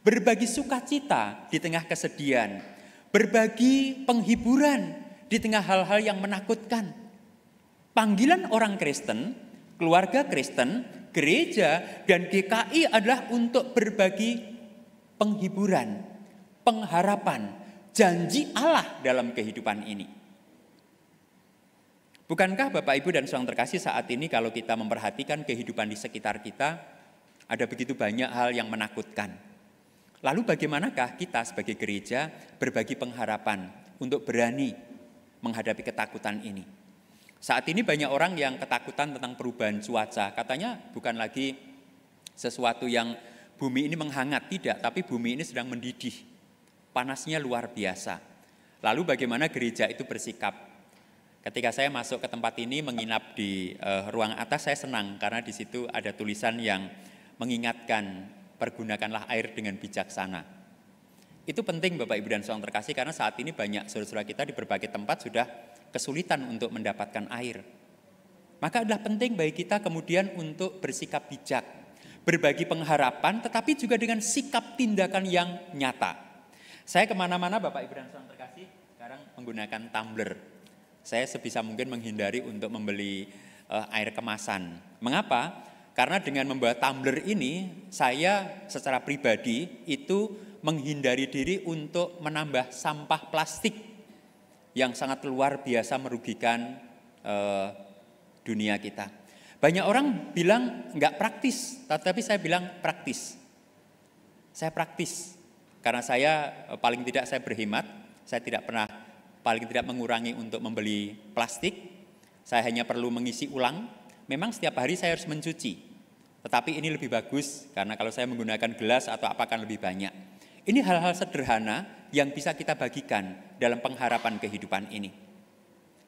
berbagi sukacita di tengah kesedihan, berbagi penghiburan di tengah hal-hal yang menakutkan. Panggilan orang Kristen, keluarga Kristen, gereja, dan GKI adalah untuk berbagi penghiburan, pengharapan, janji Allah dalam kehidupan ini. Bukankah Bapak Ibu dan Saudara terkasih, saat ini kalau kita memperhatikan kehidupan di sekitar kita, ada begitu banyak hal yang menakutkan. Lalu bagaimanakah kita sebagai gereja berbagi pengharapan untuk berani menghadapi ketakutan ini? Saat ini banyak orang yang ketakutan tentang perubahan cuaca. Katanya bukan lagi sesuatu yang bumi ini menghangat, tidak, tapi bumi ini sedang mendidih. Panasnya luar biasa. Lalu bagaimana gereja itu bersikap? Ketika saya masuk ke tempat ini menginap di ruang atas, saya senang karena di situ ada tulisan yang mengingatkan, pergunakanlah air dengan bijaksana. Itu penting Bapak Ibu dan Saudara terkasih, karena saat ini banyak saudara-saudara kita di berbagai tempat sudah kesulitan untuk mendapatkan air. Maka adalah penting bagi kita kemudian untuk bersikap bijak, berbagi pengharapan, tetapi juga dengan sikap tindakan yang nyata. Saya kemana-mana Bapak Ibu dan Saudara terkasih sekarang menggunakan tumbler. Saya sebisa mungkin menghindari untuk membeli air kemasan. Mengapa? Karena dengan membawa tumbler ini, saya secara pribadi itu menghindari diri untuk menambah sampah plastik yang sangat luar biasa merugikan dunia kita. Banyak orang bilang enggak praktis, tetapi saya bilang praktis. Saya praktis, karena saya paling tidak saya berhemat, saya tidak pernah paling tidak mengurangi untuk membeli plastik, saya hanya perlu mengisi ulang. Memang setiap hari saya harus mencuci, tetapi ini lebih bagus karena kalau saya menggunakan gelas atau apa kan lebih banyak. Ini hal-hal sederhana yang bisa kita bagikan dalam pengharapan kehidupan ini.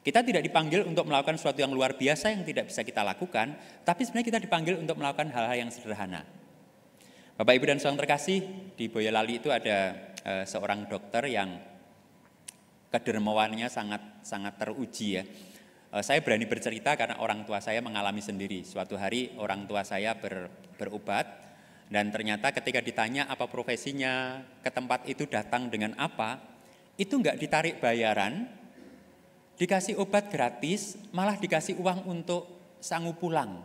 Kita tidak dipanggil untuk melakukan sesuatu yang luar biasa yang tidak bisa kita lakukan, tapi sebenarnya kita dipanggil untuk melakukan hal-hal yang sederhana. Bapak Ibu dan Saudara terkasih, di Boyolali itu ada seorang dokter yang kedermawanannya sangat teruji ya. Saya berani bercerita karena orang tua saya mengalami sendiri. Suatu hari orang tua saya berobat. Dan ternyata ketika ditanya apa profesinya, ke tempat itu datang dengan apa, itu enggak ditarik bayaran, dikasih obat gratis, malah dikasih uang untuk sanggup pulang.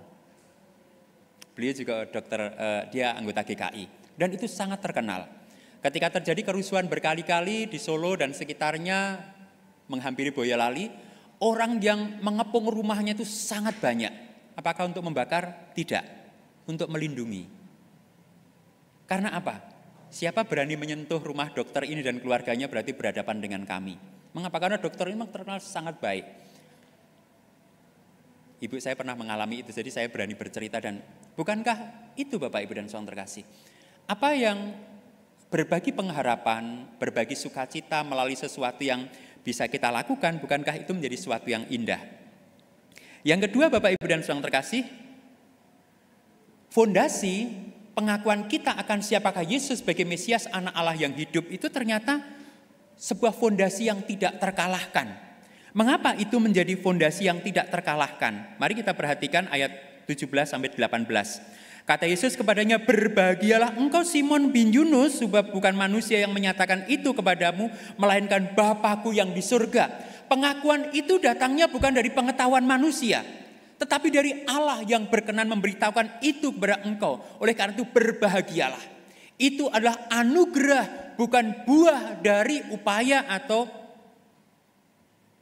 Beliau juga dokter, dia anggota GKI, dan itu sangat terkenal. Ketika terjadi kerusuhan berkali-kali di Solo dan sekitarnya menghampiri Boyolali, orang yang mengepung rumahnya itu sangat banyak. Apakah untuk membakar? Tidak, untuk melindungi. Karena apa? Siapa berani menyentuh rumah dokter ini dan keluarganya berarti berhadapan dengan kami. Mengapa? Karena dokter ini memang terkenal sangat baik. ibu saya pernah mengalami itu, jadi saya berani bercerita. Dan bukankah itu Bapak Ibu dan saudara terkasih, apa yang berbagi pengharapan, berbagi sukacita melalui sesuatu yang bisa kita lakukan, bukankah itu menjadi sesuatu yang indah? Yang kedua Bapak Ibu dan saudara terkasih, fondasi pengakuan kita akan siapakah Yesus sebagai Mesias anak Allah yang hidup itu ternyata sebuah fondasi yang tidak terkalahkan. Mengapa itu menjadi fondasi yang tidak terkalahkan? Mari kita perhatikan ayat 17-18. Kata Yesus kepadanya, berbahagialah engkau Simon bin Yunus, sebab bukan manusia yang menyatakan itu kepadamu, melainkan Bapa-Ku yang di surga. Pengakuan itu datangnya bukan dari pengetahuan manusia, tetapi dari Allah yang berkenan memberitahukan itu kepada engkau. Oleh karena itu berbahagialah. Itu adalah anugerah, bukan buah dari upaya atau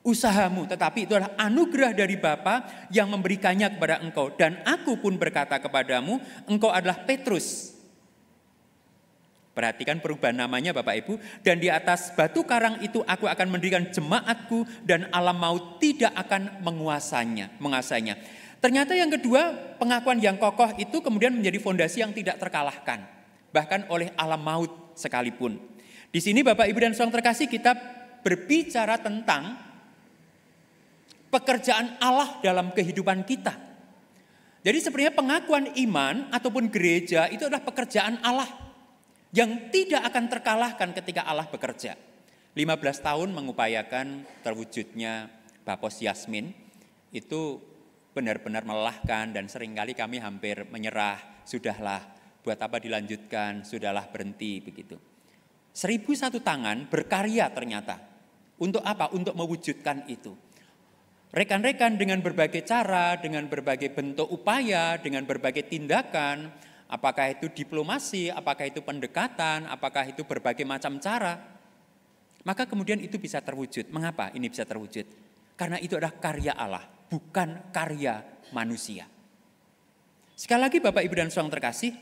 usahamu, tetapi itu adalah anugerah dari Bapa yang memberikannya kepada engkau. Dan aku pun berkata kepadamu, engkau adalah Petrus. Perhatikan perubahan namanya Bapak Ibu. Dan di atas batu karang itu aku akan mendirikan jemaatku, dan alam maut tidak akan menguasainya. Ternyata yang kedua, pengakuan yang kokoh itu kemudian menjadi fondasi yang tidak terkalahkan, bahkan oleh alam maut sekalipun. Di sini Bapak Ibu dan saudara terkasih, kita berbicara tentang pekerjaan Allah dalam kehidupan kita. Jadi sebenarnya pengakuan iman ataupun gereja itu adalah pekerjaan Allah yang tidak akan terkalahkan ketika Allah bekerja. 15 tahun mengupayakan terwujudnya Bapos Yasmin itu benar-benar melelahkan, dan seringkali kami hampir menyerah. Sudahlah, buat apa dilanjutkan, sudahlah berhenti begitu. 1001 tangan berkarya ternyata. Untuk apa? Untuk mewujudkan itu. Rekan-rekan dengan berbagai cara, dengan berbagai bentuk upaya, dengan berbagai tindakan, apakah itu diplomasi, apakah itu pendekatan, apakah itu berbagai macam cara, maka kemudian itu bisa terwujud. Mengapa ini bisa terwujud? Karena itu adalah karya Allah, bukan karya manusia. Sekali lagi Bapak Ibu dan saudara terkasih,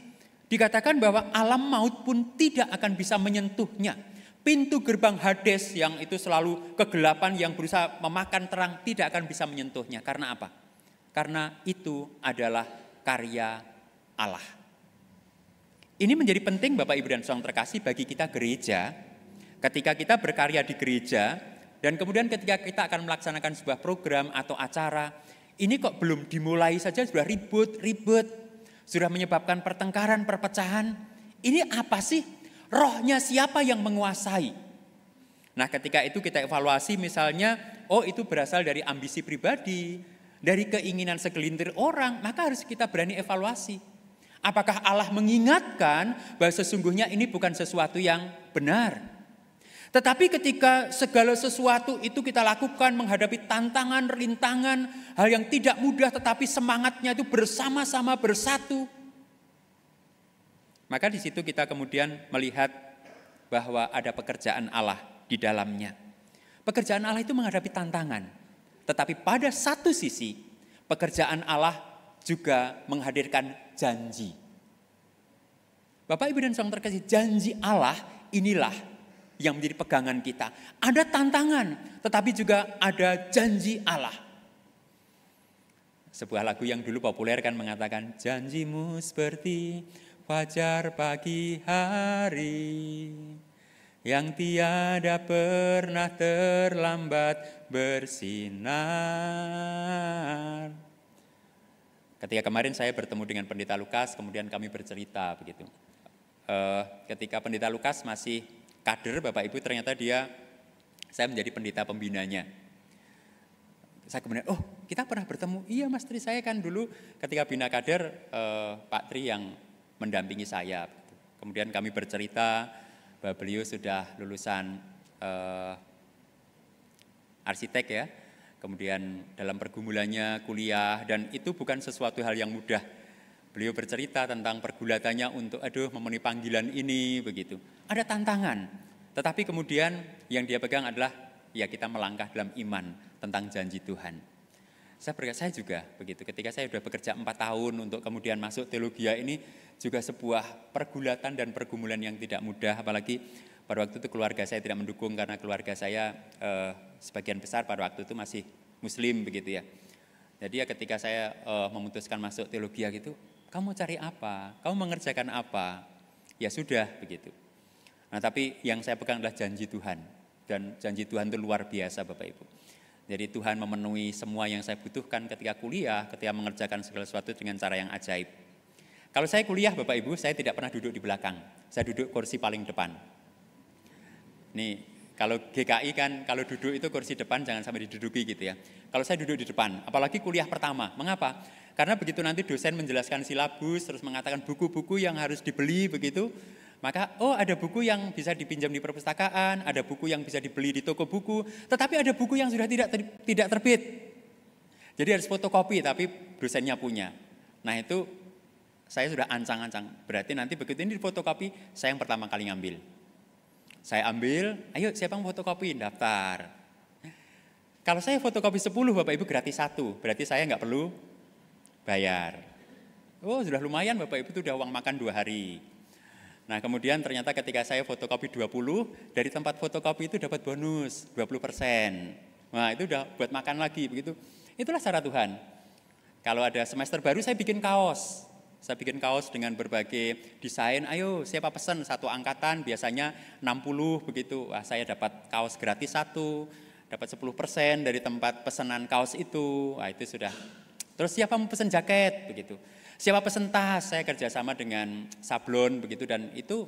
dikatakan bahwa alam maut pun tidak akan bisa menyentuhnya. Pintu gerbang Hades yang itu selalu kegelapan yang berusaha memakan terang tidak akan bisa menyentuhnya. Karena apa? Karena itu adalah karya Allah. Ini menjadi penting Bapak Ibu dan saudara terkasih bagi kita gereja. Ketika kita berkarya di gereja dan kemudian ketika kita akan melaksanakan sebuah program atau acara, ini kok belum dimulai saja sudah ribut, sudah menyebabkan pertengkaran, perpecahan. Ini apa sih? Rohnya siapa yang menguasai? Nah, ketika itu kita evaluasi misalnya, oh itu berasal dari ambisi pribadi, dari keinginan segelintir orang, maka harus kita berani evaluasi. Apakah Allah mengingatkan bahwa sesungguhnya ini bukan sesuatu yang benar? Tetapi ketika segala sesuatu itu kita lakukan menghadapi tantangan, rintangan, hal yang tidak mudah tetapi semangatnya itu bersama-sama bersatu, maka di situ kita kemudian melihat bahwa ada pekerjaan Allah di dalamnya. Pekerjaan Allah itu menghadapi tantangan. Tetapi pada satu sisi, pekerjaan Allah juga menghadirkan janji. Bapak Ibu dan saudara terkasih, janji Allah inilah yang menjadi pegangan kita. Ada tantangan, tetapi juga ada janji Allah. Sebuah lagu yang dulu populer kan mengatakan, janjimu seperti fajar pagi hari yang tiada pernah terlambat bersinar. Ketika kemarin saya bertemu dengan Pendeta Lukas, kemudian kami bercerita begitu. Ketika Pendeta Lukas masih kader, Bapak Ibu, ternyata saya menjadi pendeta pembinanya. Saya kemudian, oh kita pernah bertemu, iya Mas Tri, saya kan dulu ketika bina kader Pak Tri yang mendampingi saya. Kemudian kami bercerita bahwa beliau sudah lulusan arsitek ya. Kemudian dalam pergumulannya kuliah, dan itu bukan sesuatu hal yang mudah. Beliau bercerita tentang pergulatannya untuk memenuhi panggilan ini begitu. Ada tantangan. Tetapi kemudian yang dia pegang adalah ya kita melangkah dalam iman tentang janji Tuhan. Saya juga begitu. Ketika saya sudah bekerja 4 tahun untuk kemudian masuk teologia ini, juga sebuah pergulatan dan pergumulan yang tidak mudah, apalagi pada waktu itu keluarga saya tidak mendukung karena keluarga saya sebagian besar pada waktu itu masih Muslim begitu ya. Jadi ya ketika saya memutuskan masuk teologi gitu, kamu cari apa? Kamu mengerjakan apa? Ya sudah begitu. Nah tapi yang saya pegang adalah janji Tuhan. Dan janji Tuhan itu luar biasa Bapak Ibu. Jadi Tuhan memenuhi semua yang saya butuhkan ketika kuliah, ketika mengerjakan segala sesuatu dengan cara yang ajaib. Kalau saya kuliah Bapak Ibu, saya tidak pernah duduk di belakang. Saya duduk kursi paling depan. Nih, kalau GKI kan, kalau duduk itu kursi depan jangan sampai diduduki gitu ya. Kalau saya duduk di depan, apalagi kuliah pertama. Mengapa? Karena begitu nanti dosen menjelaskan silabus, terus mengatakan buku-buku yang harus dibeli begitu, maka ada buku yang bisa dipinjam di perpustakaan, ada buku yang bisa dibeli di toko buku, tetapi ada buku yang sudah tidak terbit. Jadi harus fotokopi, tapi dosennya punya. Nah itu saya sudah ancang-ancang, berarti nanti begitu ini difotokopi, saya yang pertama kali ngambil. Saya ambil, ayo siapa yang fotokopi, daftar. Kalau saya fotokopi 10 Bapak Ibu gratis 1, berarti saya nggak perlu bayar. Oh sudah lumayan Bapak Ibu, itu udah uang makan 2 hari. Nah kemudian ternyata ketika saya fotokopi 20, dari tempat fotokopi itu dapat bonus 20%. Nah itu udah buat makan lagi begitu. Itulah cara Tuhan. Kalau ada semester baru saya bikin kaos. Saya bikin kaos dengan berbagai desain, ayo siapa pesan satu angkatan biasanya 60 begitu. Wah saya dapat kaos gratis 1, dapat 10% dari tempat pesanan kaos itu. Wah itu sudah. Terus siapa mau pesan jaket begitu. Siapa pesan tas, saya kerjasama dengan Sablon begitu. Dan itu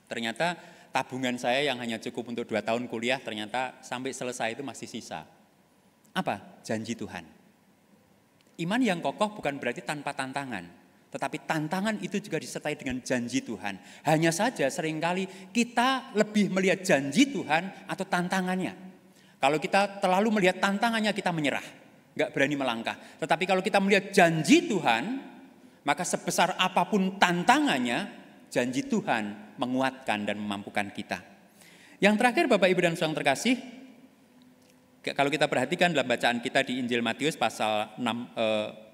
ternyata tabungan saya yang hanya cukup untuk 2 tahun kuliah ternyata sampai selesai itu masih sisa. Apa? Janji Tuhan. Iman yang kokoh bukan berarti tanpa tantangan. Tetapi tantangan itu juga disertai dengan janji Tuhan. Hanya saja seringkali kita lebih melihat janji Tuhan atau tantangannya. Kalau kita terlalu melihat tantangannya kita menyerah. Gak berani melangkah. Tetapi kalau kita melihat janji Tuhan, maka sebesar apapun tantangannya, janji Tuhan menguatkan dan memampukan kita. Yang terakhir Bapak Ibu dan Saudara terkasih, kalau kita perhatikan dalam bacaan kita di Injil Matius pasal 16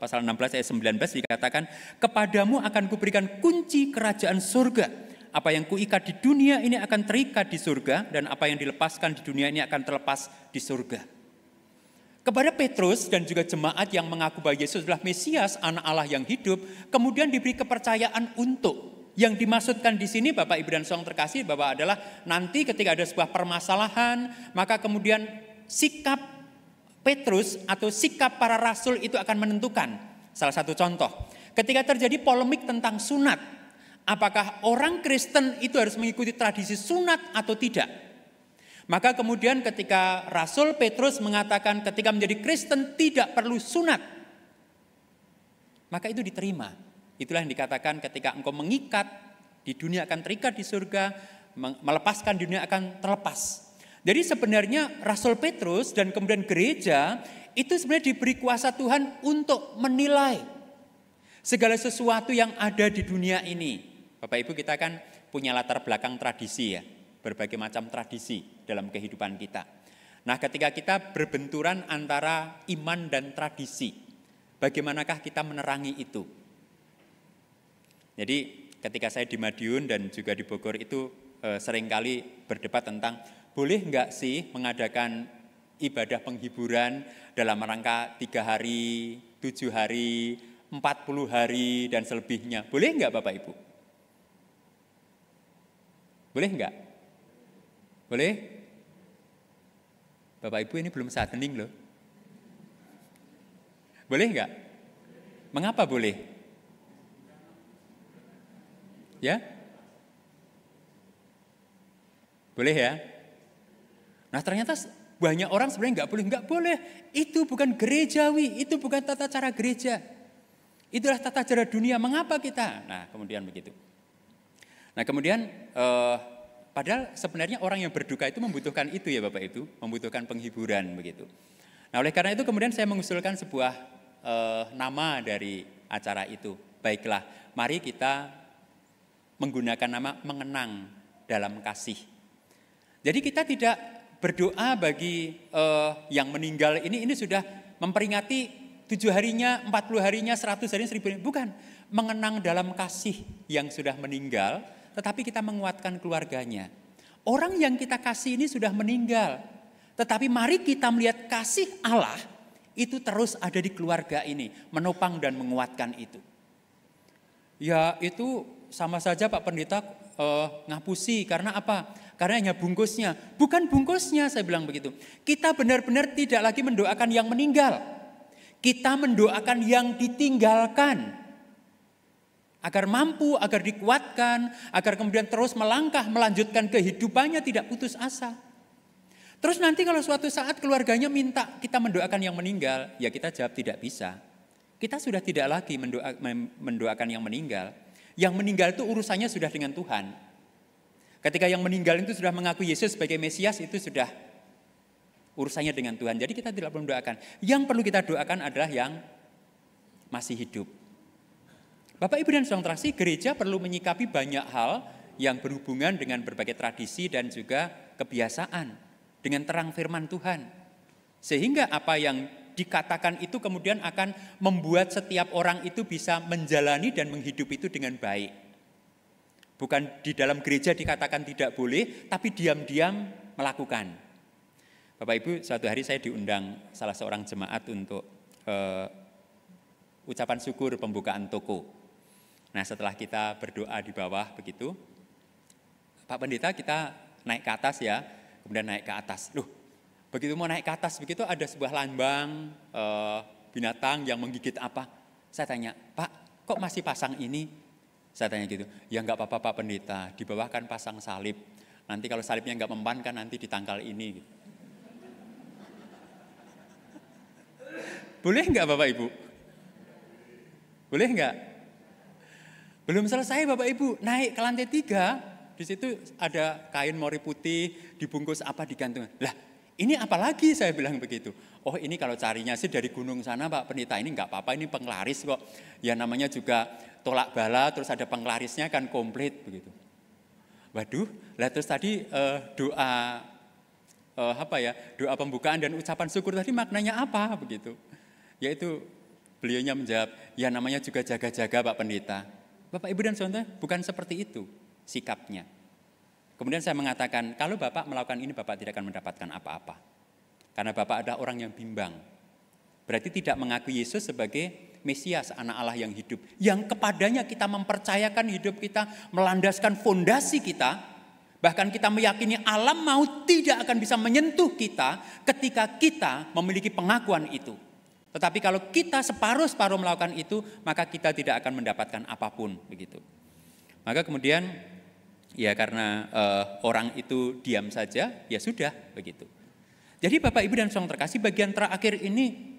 ayat 19 dikatakan, kepadamu akan kuberikan kunci kerajaan surga. Apa yang kuikat di dunia ini akan terikat di surga, dan apa yang dilepaskan di dunia ini akan terlepas di surga. Kepada Petrus dan juga jemaat yang mengaku bahwa Yesus adalah Mesias, anak Allah yang hidup, kemudian diberi kepercayaan untuk. Yang dimaksudkan di sini Bapak Ibu dan Saudara terkasih bahwa adalah nanti ketika ada sebuah permasalahan, maka kemudian sikap Petrus atau sikap para rasul itu akan menentukan. Salah satu contoh, ketika terjadi polemik tentang sunat, apakah orang Kristen itu harus mengikuti tradisi sunat atau tidak? Maka kemudian ketika Rasul Petrus mengatakan ketika menjadi Kristen tidak perlu sunat, maka itu diterima. Itulah yang dikatakan ketika engkau mengikat di dunia akan terikat di surga, melepaskan di dunia akan terlepas. Jadi sebenarnya Rasul Petrus dan kemudian gereja itu sebenarnya diberi kuasa Tuhan untuk menilai segala sesuatu yang ada di dunia ini. Bapak Ibu kita kan punya latar belakang tradisi ya, berbagai macam tradisi dalam kehidupan kita. Nah ketika kita berbenturan antara iman dan tradisi, bagaimanakah kita menerangi itu? Jadi ketika saya di Madiun dan juga di Bogor itu seringkali berdebat tentang boleh enggak sih mengadakan ibadah penghiburan dalam rangka 3 hari, 7 hari, 40 hari dan selebihnya. Boleh enggak Bapak Ibu? Boleh enggak? Boleh? Bapak Ibu ini belum saat hening loh. Boleh enggak? Mengapa boleh? Ya? Boleh ya? Nah ternyata banyak orang sebenarnya nggak boleh. Itu bukan gerejawi, itu bukan tata cara gereja. Itulah tata cara dunia, mengapa kita? Nah kemudian begitu. Nah kemudian padahal sebenarnya orang yang berduka itu membutuhkan itu ya Bapak Ibu, membutuhkan penghiburan begitu. Nah oleh karena itu kemudian saya mengusulkan sebuah nama dari acara itu. Baiklah, mari kita menggunakan nama mengenang dalam kasih. Jadi kita tidak berdoa bagi yang meninggal ini sudah memperingati 7 harinya, 40 harinya, 100 harinya, 1000 harinya. Bukan, mengenang dalam kasih yang sudah meninggal, tetapi kita menguatkan keluarganya. Orang yang kita kasih ini sudah meninggal, tetapi mari kita melihat kasih Allah itu terus ada di keluarga ini, menopang dan menguatkan itu. Ya itu sama saja Pak Pendeta ngapusi, karena apa? Karena hanya bungkusnya. Bukan bungkusnya, saya bilang begitu. Kita benar-benar tidak lagi mendoakan yang meninggal. Kita mendoakan yang ditinggalkan. Agar mampu, agar dikuatkan, agar kemudian terus melangkah, melanjutkan kehidupannya, tidak putus asa. Terus nanti kalau suatu saat keluarganya minta kita mendoakan yang meninggal, ya kita jawab tidak bisa. Kita sudah tidak lagi mendoakan yang meninggal. Yang meninggal itu urusannya sudah dengan Tuhan. Ketika yang meninggal itu sudah mengaku Yesus sebagai Mesias, itu sudah urusannya dengan Tuhan. Jadi kita tidak perlu mendoakan. Yang perlu kita doakan adalah yang masih hidup. Bapak, Ibu, dan saudara terkasih, gereja perlu menyikapi banyak hal yang berhubungan dengan berbagai tradisi dan juga kebiasaan. Dengan terang firman Tuhan. Sehingga apa yang dikatakan itu kemudian akan membuat setiap orang itu bisa menjalani dan menghidup itu dengan baik. Bukan di dalam gereja dikatakan tidak boleh, tapi diam-diam melakukan. Bapak Ibu, suatu hari saya diundang salah seorang jemaat untuk ucapan syukur pembukaan toko. Nah, setelah kita berdoa di bawah begitu, Pak Pendeta, kita naik ke atas ya. Kemudian naik ke atas. Loh, begitu mau naik ke atas, begitu ada sebuah lambang binatang yang menggigit apa. Saya tanya, Pak, kok masih pasang ini? Saya tanya gitu. Ya enggak apa-apa Pak Pendeta, di bawah kan pasang salib. Nanti kalau salibnya enggak mempan kan nanti ditangkal ini. Boleh enggak Bapak Ibu? Boleh enggak? Belum selesai Bapak Ibu, naik ke lantai 3. Di situ ada kain mori putih, dibungkus apa, digantung. Lah, ini apa lagi, saya bilang begitu. Oh, ini kalau carinya sih dari gunung sana Pak Pendeta, ini enggak apa-apa, ini penglaris kok. Ya namanya juga tolak bala, terus ada penglarisnya kan komplit begitu. Waduh, lah terus tadi doa pembukaan dan ucapan syukur tadi maknanya apa begitu. Yaitu beliaunya menjawab, ya namanya juga jaga-jaga Pak Pendeta. Bapak, Ibu, dan saudara, bukan seperti itu sikapnya. Kemudian saya mengatakan, kalau Bapak melakukan ini, Bapak tidak akan mendapatkan apa-apa. Karena Bapak adalah orang yang bimbang. Berarti tidak mengakui Yesus sebagai Mesias, anak Allah yang hidup. Yang kepadanya kita mempercayakan hidup kita, melandaskan fondasi kita. Bahkan kita meyakini alam maut tidak akan bisa menyentuh kita ketika kita memiliki pengakuan itu. Tetapi kalau kita separuh-separuh melakukan itu, maka kita tidak akan mendapatkan apapun. Begitu. Maka kemudian, ya karena orang itu diam saja, ya sudah begitu. Jadi Bapak, Ibu, dan saudara terkasih, bagian terakhir ini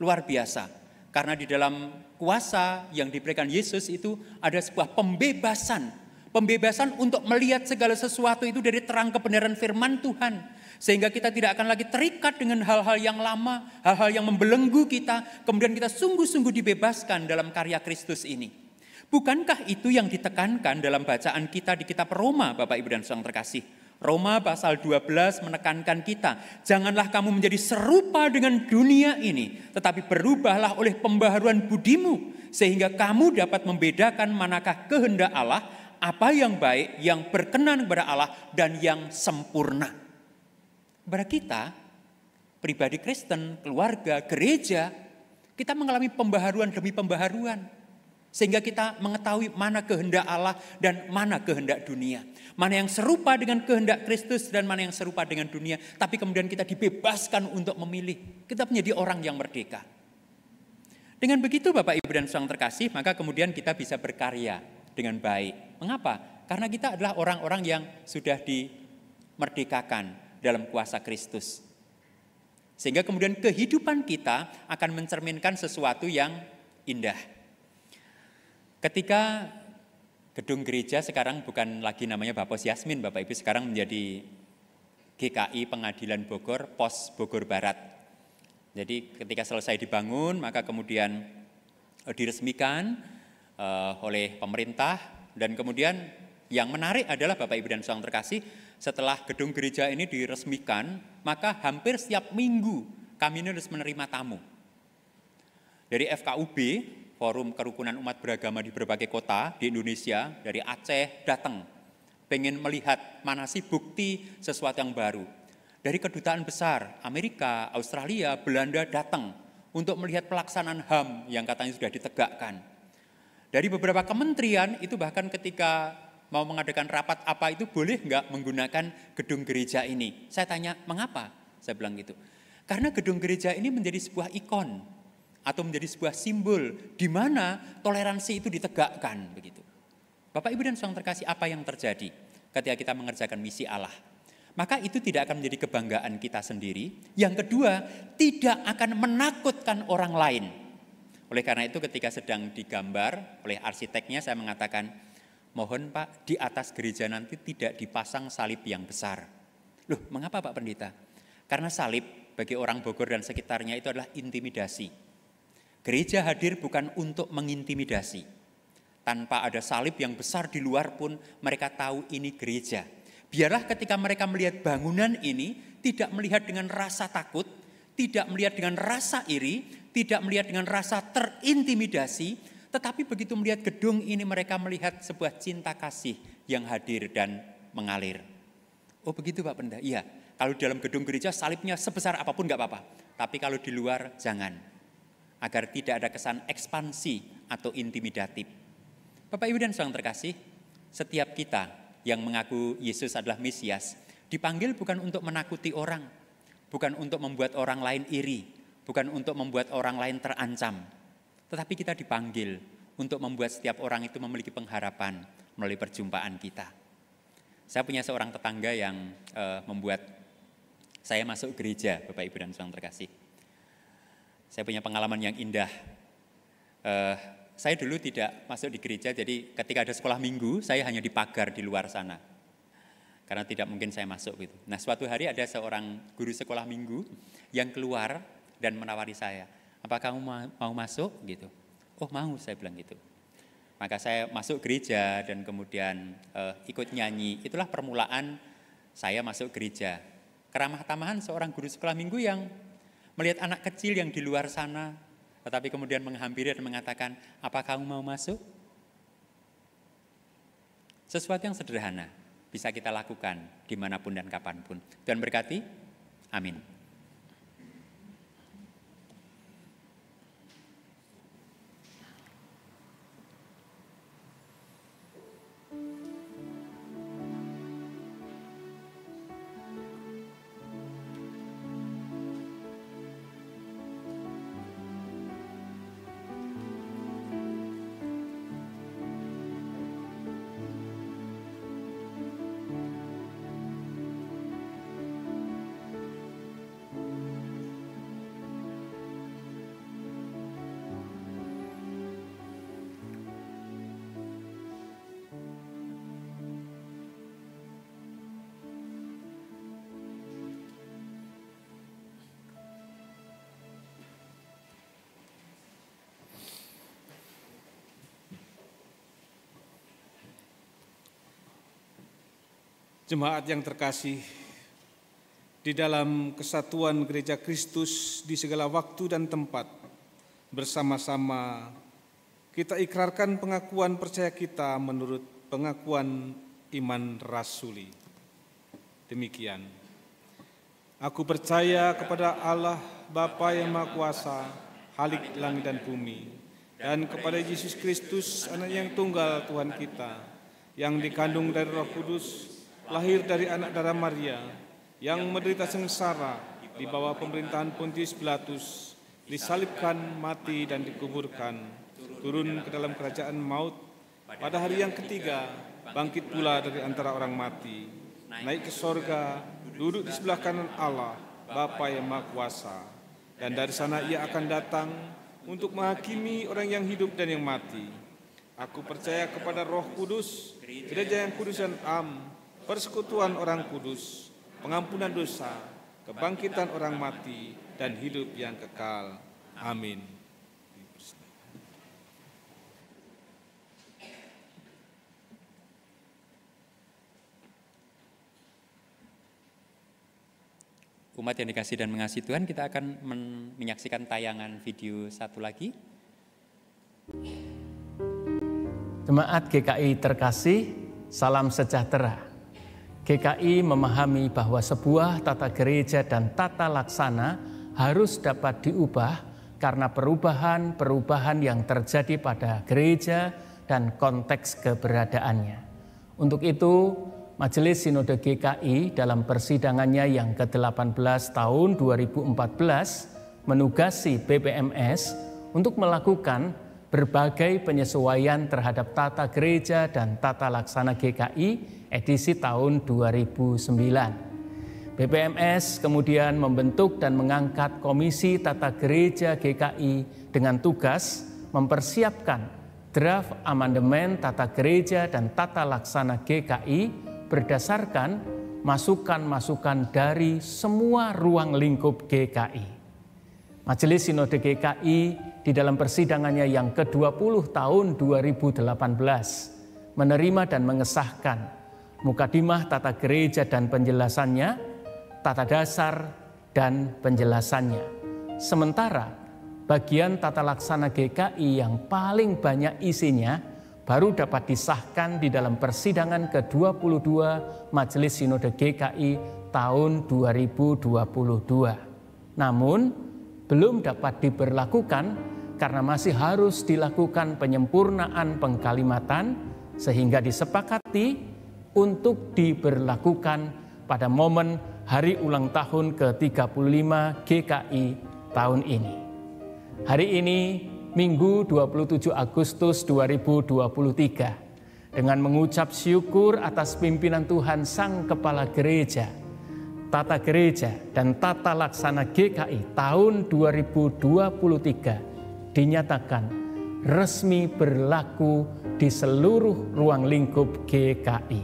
luar biasa. Karena di dalam kuasa yang diberikan Yesus itu ada sebuah pembebasan. Pembebasan untuk melihat segala sesuatu itu dari terang kebenaran firman Tuhan. Sehingga kita tidak akan lagi terikat dengan hal-hal yang lama, hal-hal yang membelenggu kita. Kemudian kita sungguh-sungguh dibebaskan dalam karya Kristus ini. Bukankah itu yang ditekankan dalam bacaan kita di kitab Roma, Bapak, Ibu, dan saudara terkasih? Roma pasal 12 menekankan kita, janganlah kamu menjadi serupa dengan dunia ini, tetapi berubahlah oleh pembaharuan budimu, sehingga kamu dapat membedakan manakah kehendak Allah, apa yang baik, yang berkenan kepada Allah, dan yang sempurna. Kepada kita, pribadi Kristen, keluarga, gereja, kita mengalami pembaharuan demi pembaharuan. Sehingga kita mengetahui mana kehendak Allah dan mana kehendak dunia. Mana yang serupa dengan kehendak Kristus dan mana yang serupa dengan dunia. Tapi kemudian kita dibebaskan untuk memilih. Kita menjadi orang yang merdeka. Dengan begitu Bapak, Ibu, dan saudara terkasih, maka kemudian kita bisa berkarya dengan baik. Mengapa? Karena kita adalah orang-orang yang sudah dimerdekakan dalam kuasa Kristus. Sehingga kemudian kehidupan kita akan mencerminkan sesuatu yang indah. Ketika gedung gereja sekarang bukan lagi namanya Bapos Yasmin, Bapak Ibu, sekarang menjadi GKI Pengadilan Bogor, Pos Bogor Barat. Jadi ketika selesai dibangun, maka kemudian diresmikan oleh pemerintah. Dan kemudian yang menarik adalah Bapak, Ibu, dan saudara terkasih, setelah gedung gereja ini diresmikan, maka hampir setiap minggu kami ini harus menerima tamu. Dari FKUB, Forum Kerukunan Umat Beragama di berbagai kota di Indonesia, dari Aceh datang, pengen melihat mana sih bukti sesuatu yang baru. Dari kedutaan besar Amerika, Australia, Belanda datang untuk melihat pelaksanaan HAM yang katanya sudah ditegakkan. Dari beberapa kementerian itu bahkan ketika mau mengadakan rapat apa itu boleh nggak menggunakan gedung gereja ini. Saya tanya, mengapa? Saya bilang gitu. Karena gedung gereja ini menjadi sebuah ikon atau menjadi sebuah simbol di mana toleransi itu ditegakkan begitu. Bapak Ibu dan Saudara terkasih, apa yang terjadi ketika kita mengerjakan misi Allah? Maka itu tidak akan menjadi kebanggaan kita sendiri. Yang kedua, tidak akan menakutkan orang lain. Oleh karena itu ketika sedang digambar oleh arsiteknya saya mengatakan, mohon Pak, di atas gereja nanti tidak dipasang salib yang besar. Loh, mengapa Pak Pendeta? Karena salib bagi orang Bogor dan sekitarnya itu adalah intimidasi. Gereja hadir bukan untuk mengintimidasi. Tanpa ada salib yang besar di luar pun mereka tahu ini gereja. Biarlah ketika mereka melihat bangunan ini tidak melihat dengan rasa takut, tidak melihat dengan rasa iri, tidak melihat dengan rasa terintimidasi, tetapi begitu melihat gedung ini mereka melihat sebuah cinta kasih yang hadir dan mengalir. Oh begitu Pak Pendeta? Iya, kalau dalam gedung gereja salibnya sebesar apapun nggak apa-apa. Tapi kalau di luar jangan. Agar tidak ada kesan ekspansi atau intimidatif. Bapak Ibu dan Saudara terkasih, setiap kita yang mengaku Yesus adalah Mesias, dipanggil bukan untuk menakuti orang, bukan untuk membuat orang lain iri, bukan untuk membuat orang lain terancam. Tetapi kita dipanggil untuk membuat setiap orang itu memiliki pengharapan melalui perjumpaan kita. Saya punya seorang tetangga yang membuat saya masuk gereja, Bapak Ibu dan Saudara terkasih. Saya punya pengalaman yang indah. Saya dulu tidak masuk di gereja, jadi ketika ada sekolah minggu, saya hanya di pagar di luar sana. Karena tidak mungkin saya masuk gitu. Nah suatu hari ada seorang guru sekolah minggu yang keluar dan menawari saya, apa kamu mau masuk gitu? Oh mau, saya bilang gitu. Maka saya masuk gereja dan kemudian ikut nyanyi. Itulah permulaan saya masuk gereja. Keramah-tamahan seorang guru sekolah minggu yang melihat anak kecil yang di luar sana, tetapi kemudian menghampiri dan mengatakan, apa kamu mau masuk? Sesuatu yang sederhana bisa kita lakukan dimanapun dan kapanpun. Tuhan berkati, amin. Jemaat yang terkasih, di dalam kesatuan Gereja Kristus di segala waktu dan tempat, bersama-sama kita ikrarkan pengakuan percaya kita menurut pengakuan iman rasuli. Demikian, aku percaya kepada Allah Bapa yang Maha Kuasa, Khalik langit dan bumi, dan kepada Yesus Kristus, Anak yang tunggal Tuhan kita, yang dikandung dari Roh Kudus, lahir dari anak darah Maria, yang menderita sengsara di bawah pemerintahan Pontius Pilatus, disalibkan, mati dan dikuburkan, turun ke dalam kerajaan maut, pada hari yang ketiga bangkit pula dari antara orang mati, naik ke sorga, duduk di sebelah kanan Allah, Bapa yang Maha Kuasa, dan dari sana ia akan datang untuk menghakimi orang yang hidup dan yang mati. Aku percaya kepada Roh Kudus, gereja yang kudus dan am, persekutuan orang kudus, pengampunan dosa, kebangkitan orang mati, dan hidup yang kekal. Amin. Umat yang dikasihi dan mengasihi Tuhan, kita akan menyaksikan tayangan video satu lagi. Jemaat GKI terkasih, salam sejahtera. GKI memahami bahwa sebuah tata gereja dan tata laksana harus dapat diubah karena perubahan-perubahan yang terjadi pada gereja dan konteks keberadaannya. Untuk itu, Majelis Sinode GKI dalam persidangannya yang ke-18 tahun 2014 menugasi BPMS untuk melakukan berbagai penyesuaian terhadap tata gereja dan tata laksana GKI edisi tahun 2009. BPMS kemudian membentuk dan mengangkat Komisi Tata Gereja GKI dengan tugas mempersiapkan draft amandemen tata gereja dan tata laksana GKI berdasarkan masukan-masukan dari semua ruang lingkup GKI. Majelis Sinode GKI di dalam persidangannya yang ke-20 tahun 2018 menerima dan mengesahkan mukadimah tata gereja dan penjelasannya, tata dasar dan penjelasannya. Sementara bagian tata laksana GKI yang paling banyak isinya baru dapat disahkan di dalam persidangan ke-22 Majelis Sinode GKI tahun 2022. Namun, belum dapat diberlakukan karena masih harus dilakukan penyempurnaan pengkalimatan sehingga disepakati untuk diberlakukan pada momen hari ulang tahun ke-35 GKI tahun ini. Hari ini Minggu 27 Agustus 2023 dengan mengucap syukur atas pimpinan Tuhan Sang Kepala Gereja, Tata Gereja dan Tata Laksana GKI tahun 2023 dinyatakan resmi berlaku di seluruh ruang lingkup GKI.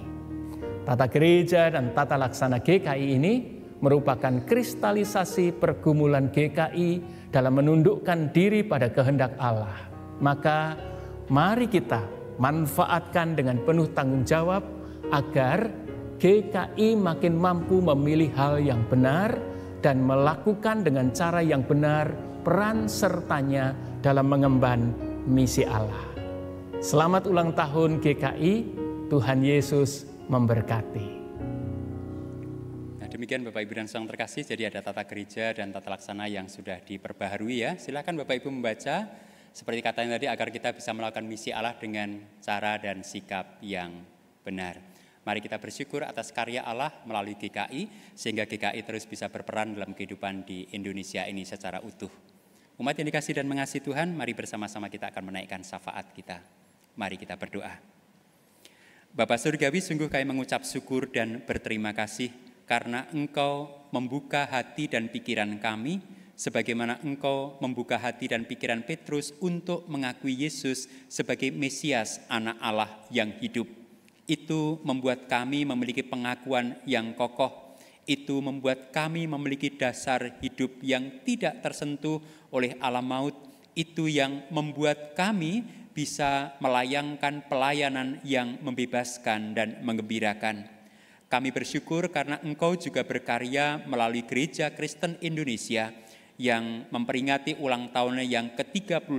Tata Gereja dan Tata Laksana GKI ini merupakan kristalisasi pergumulan GKI dalam menundukkan diri pada kehendak Allah. Maka mari kita manfaatkan dengan penuh tanggung jawab agar GKI makin mampu memilih hal yang benar dan melakukan dengan cara yang benar peran sertanya dalam mengemban misi Allah. Selamat ulang tahun GKI, Tuhan Yesus memberkati. Demikian Bapak Ibu dan Saudara terkasih, jadi ada tata gereja dan tata laksana yang sudah diperbaharui ya. Silakan Bapak Ibu membaca seperti katanya tadi agar kita bisa melakukan misi Allah dengan cara dan sikap yang benar. Mari kita bersyukur atas karya Allah melalui GKI sehingga GKI terus bisa berperan dalam kehidupan di Indonesia ini secara utuh. Umat yang dikasihi dan mengasihi Tuhan, mari bersama-sama kita akan menaikkan syafaat kita. Mari kita berdoa. Bapa Surgawi, sungguh kami mengucap syukur dan berterima kasih karena Engkau membuka hati dan pikiran kami, sebagaimana Engkau membuka hati dan pikiran Petrus untuk mengakui Yesus sebagai Mesias, Anak Allah yang hidup. Itu membuat kami memiliki pengakuan yang kokoh. Itu membuat kami memiliki dasar hidup yang tidak tersentuh oleh alam maut. Itu yang membuat kami bisa melayangkan pelayanan yang membebaskan dan menggembirakan. Kami bersyukur karena Engkau juga berkarya melalui Gereja Kristen Indonesia yang memperingati ulang tahunnya yang ke-35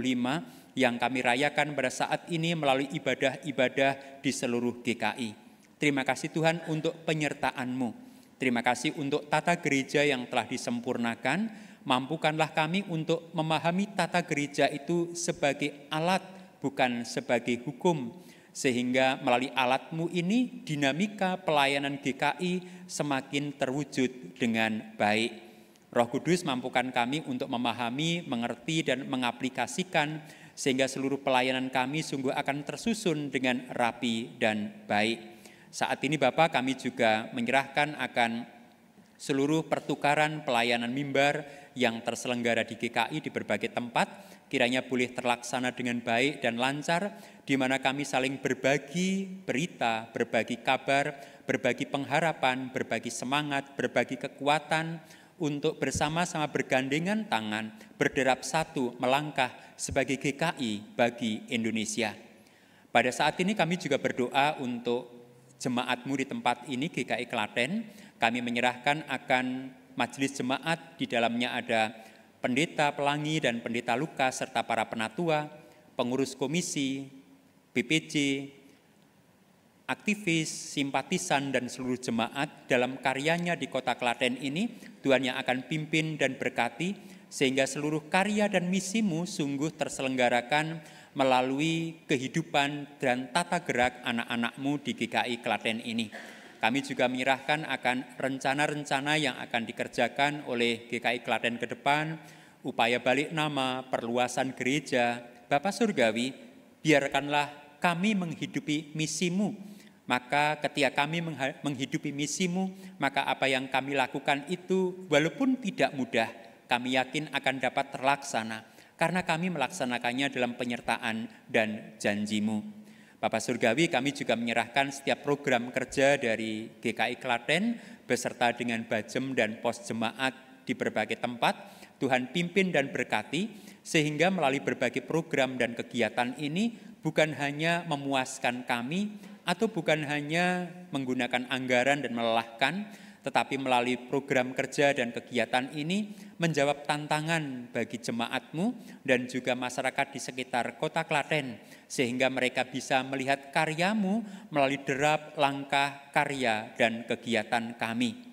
yang kami rayakan pada saat ini melalui ibadah-ibadah di seluruh GKI. Terima kasih Tuhan untuk penyertaan-Mu. Terima kasih untuk tata gereja yang telah disempurnakan. Mampukanlah kami untuk memahami tata gereja itu sebagai alat, bukan sebagai hukum. Sehingga melalui alat-Mu ini dinamika pelayanan GKI semakin terwujud dengan baik. Roh Kudus mampukan kami untuk memahami, mengerti dan mengaplikasikan sehingga seluruh pelayanan kami sungguh akan tersusun dengan rapi dan baik. Saat ini Bapak, kami juga menyerahkan akan seluruh pertukaran pelayanan mimbar yang terselenggara di GKI di berbagai tempat, kiranya boleh terlaksana dengan baik dan lancar, di mana kami saling berbagi berita, berbagi kabar, berbagi pengharapan, berbagi semangat, berbagi kekuatan, untuk bersama-sama bergandengan tangan, berderap satu, melangkah sebagai GKI bagi Indonesia. Pada saat ini kami juga berdoa untuk jemaat-Mu di tempat ini, GKI Klaten. Kami menyerahkan akan majelis jemaat, di dalamnya ada Pendeta Pelangi dan Pendeta Lukas serta para penatua, pengurus komisi, BPJ, aktivis, simpatisan, dan seluruh jemaat dalam karyanya di Kota Klaten ini, Tuhan yang akan pimpin dan berkati, sehingga seluruh karya dan misimu sungguh terselenggarakan melalui kehidupan dan tata gerak anak-anakmu di GKI Klaten ini. Kami juga menyerahkan akan rencana-rencana yang akan dikerjakan oleh GKI Klaten ke depan, upaya balik nama, perluasan gereja. Bapa Surgawi, biarkanlah kami menghidupi misimu. Maka ketika kami menghidupi misimu, maka apa yang kami lakukan itu walaupun tidak mudah, kami yakin akan dapat terlaksana, karena kami melaksanakannya dalam penyertaan dan janjimu. Bapak Surgawi, kami juga menyerahkan setiap program kerja dari GKI Klaten beserta dengan bajem dan pos jemaat di berbagai tempat. Tuhan pimpin dan berkati, sehingga melalui berbagai program dan kegiatan ini bukan hanya memuaskan kami, atau bukan hanya menggunakan anggaran dan melelahkan, tetapi melalui program kerja dan kegiatan ini menjawab tantangan bagi jemaatmu dan juga masyarakat di sekitar Kota Klaten, sehingga mereka bisa melihat karyamu melalui derap langkah karya dan kegiatan kami.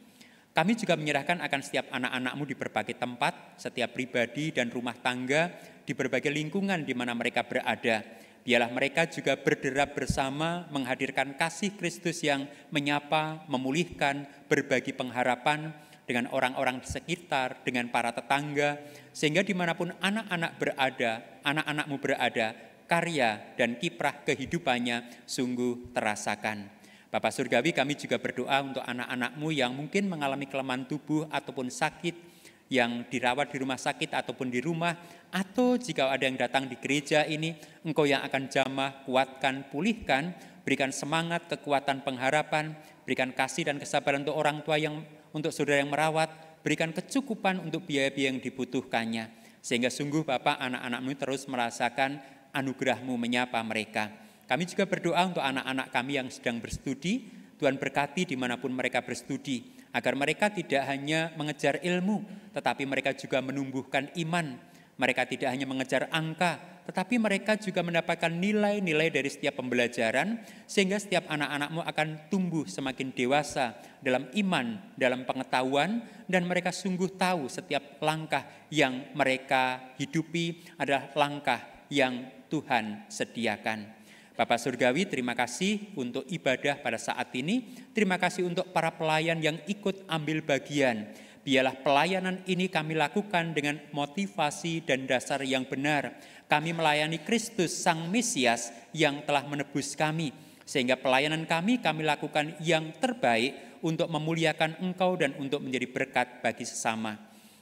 Kami juga menyerahkan akan setiap anak-anakmu di berbagai tempat, setiap pribadi dan rumah tangga di berbagai lingkungan di mana mereka berada. Biarlah mereka juga berderap bersama menghadirkan kasih Kristus yang menyapa, memulihkan, berbagi pengharapan dengan orang-orang di sekitar, dengan para tetangga, sehingga dimanapun anak-anakmu berada, karya dan kiprah kehidupannya sungguh terasakan. Bapak Surgawi, kami juga berdoa untuk anak-anakmu yang mungkin mengalami kelemahan tubuh ataupun sakit, yang dirawat di rumah sakit ataupun di rumah, atau jika ada yang datang di gereja ini, Engkau yang akan jamah, kuatkan, pulihkan, berikan semangat, kekuatan, pengharapan, berikan kasih dan kesabaran untuk orang tua untuk saudara yang merawat, berikan kecukupan untuk biaya-biaya yang dibutuhkannya, sehingga sungguh Bapak, anak-anakmu terus merasakan anugerah-Mu menyapa mereka. Kami juga berdoa untuk anak-anak kami yang sedang berstudi, Tuhan berkati dimanapun mereka berstudi, agar mereka tidak hanya mengejar ilmu, tetapi mereka juga menumbuhkan iman. Mereka tidak hanya mengejar angka, tetapi mereka juga mendapatkan nilai-nilai dari setiap pembelajaran, sehingga setiap anak-anakmu akan tumbuh semakin dewasa dalam iman, dalam pengetahuan, dan mereka sungguh tahu setiap langkah yang mereka hidupi adalah langkah yang Tuhan sediakan. Bapak Surgawi, terima kasih untuk ibadah pada saat ini. Terima kasih untuk para pelayan yang ikut ambil bagian. Biarlah pelayanan ini kami lakukan dengan motivasi dan dasar yang benar. Kami melayani Kristus Sang Mesias yang telah menebus kami. Sehingga pelayanan kami lakukan yang terbaik untuk memuliakan Engkau dan untuk menjadi berkat bagi sesama.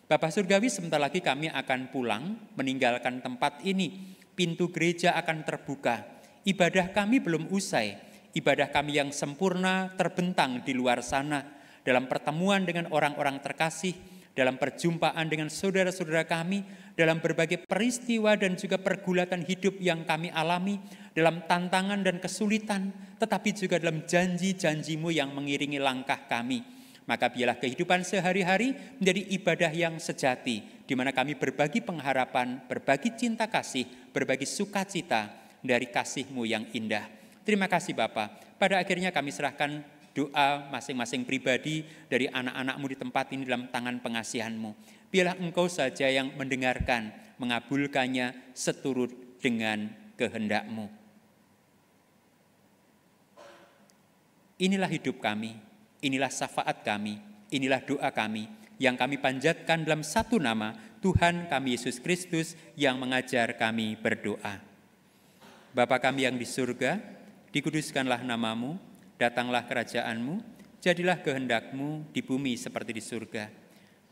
Bapak Surgawi, sebentar lagi kami akan pulang meninggalkan tempat ini. Pintu gereja akan terbuka. Ibadah kami belum usai, ibadah kami yang sempurna terbentang di luar sana, dalam pertemuan dengan orang-orang terkasih, dalam perjumpaan dengan saudara-saudara kami, dalam berbagai peristiwa dan juga pergulatan hidup yang kami alami, dalam tantangan dan kesulitan, tetapi juga dalam janji-janji-Mu yang mengiringi langkah kami. Maka biarlah kehidupan sehari-hari menjadi ibadah yang sejati, di mana kami berbagi pengharapan, berbagi cinta kasih, berbagi sukacita, dari kasih-Mu yang indah. Terima kasih Bapa. Pada akhirnya kami serahkan doa masing-masing pribadi dari anak-anak-Mu di tempat ini dalam tangan pengasihan-Mu. Biarlah Engkau saja yang mendengarkan, mengabulkannya seturut dengan kehendak-Mu. Inilah hidup kami, inilah syafaat kami, inilah doa kami yang kami panjatkan dalam satu nama, Tuhan kami Yesus Kristus yang mengajar kami berdoa. Bapa kami yang di surga, dikuduskanlah nama-Mu, datanglah kerajaan-Mu, jadilah kehendak-Mu di bumi seperti di surga.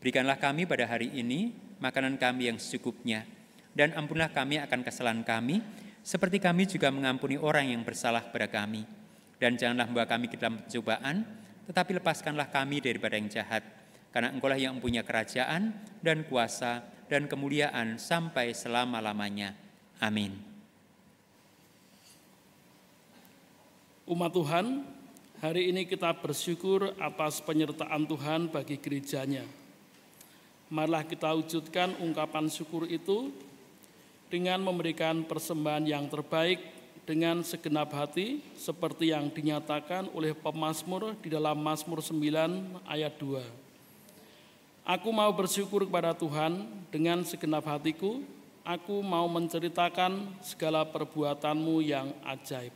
Berikanlah kami pada hari ini makanan kami yang secukupnya, dan ampunlah kami akan kesalahan kami, seperti kami juga mengampuni orang yang bersalah kepada kami. Dan janganlah membawa kami ke dalam pencobaan, tetapi lepaskanlah kami daripada yang jahat, karena Engkau-lah yang mempunyai kerajaan dan kuasa dan kemuliaan sampai selama-lamanya. Amin. Umat Tuhan, hari ini kita bersyukur atas penyertaan Tuhan bagi gerejanya. Marilah kita wujudkan ungkapan syukur itu dengan memberikan persembahan yang terbaik dengan segenap hati seperti yang dinyatakan oleh pemazmur di dalam Mazmur 9 ayat 2. Aku mau bersyukur kepada Tuhan dengan segenap hatiku, aku mau menceritakan segala perbuatanmu yang ajaib.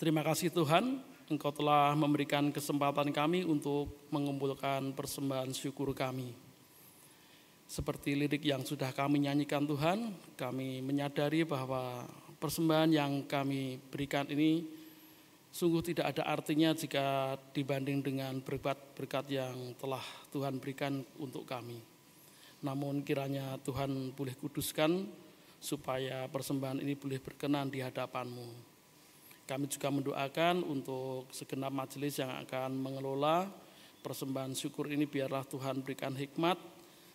Terima kasih Tuhan, Engkau telah memberikan kesempatan kami untuk mengumpulkan persembahan syukur kami. Seperti lirik yang sudah kami nyanyikan Tuhan, kami menyadari bahwa persembahan yang kami berikan ini sungguh tidak ada artinya jika dibanding dengan berkat-berkat yang telah Tuhan berikan untuk kami. Namun kiranya Tuhan boleh kuduskan supaya persembahan ini boleh berkenan di hadapan-Mu. Kami juga mendoakan untuk segenap majelis yang akan mengelola persembahan syukur ini, biarlah Tuhan berikan hikmat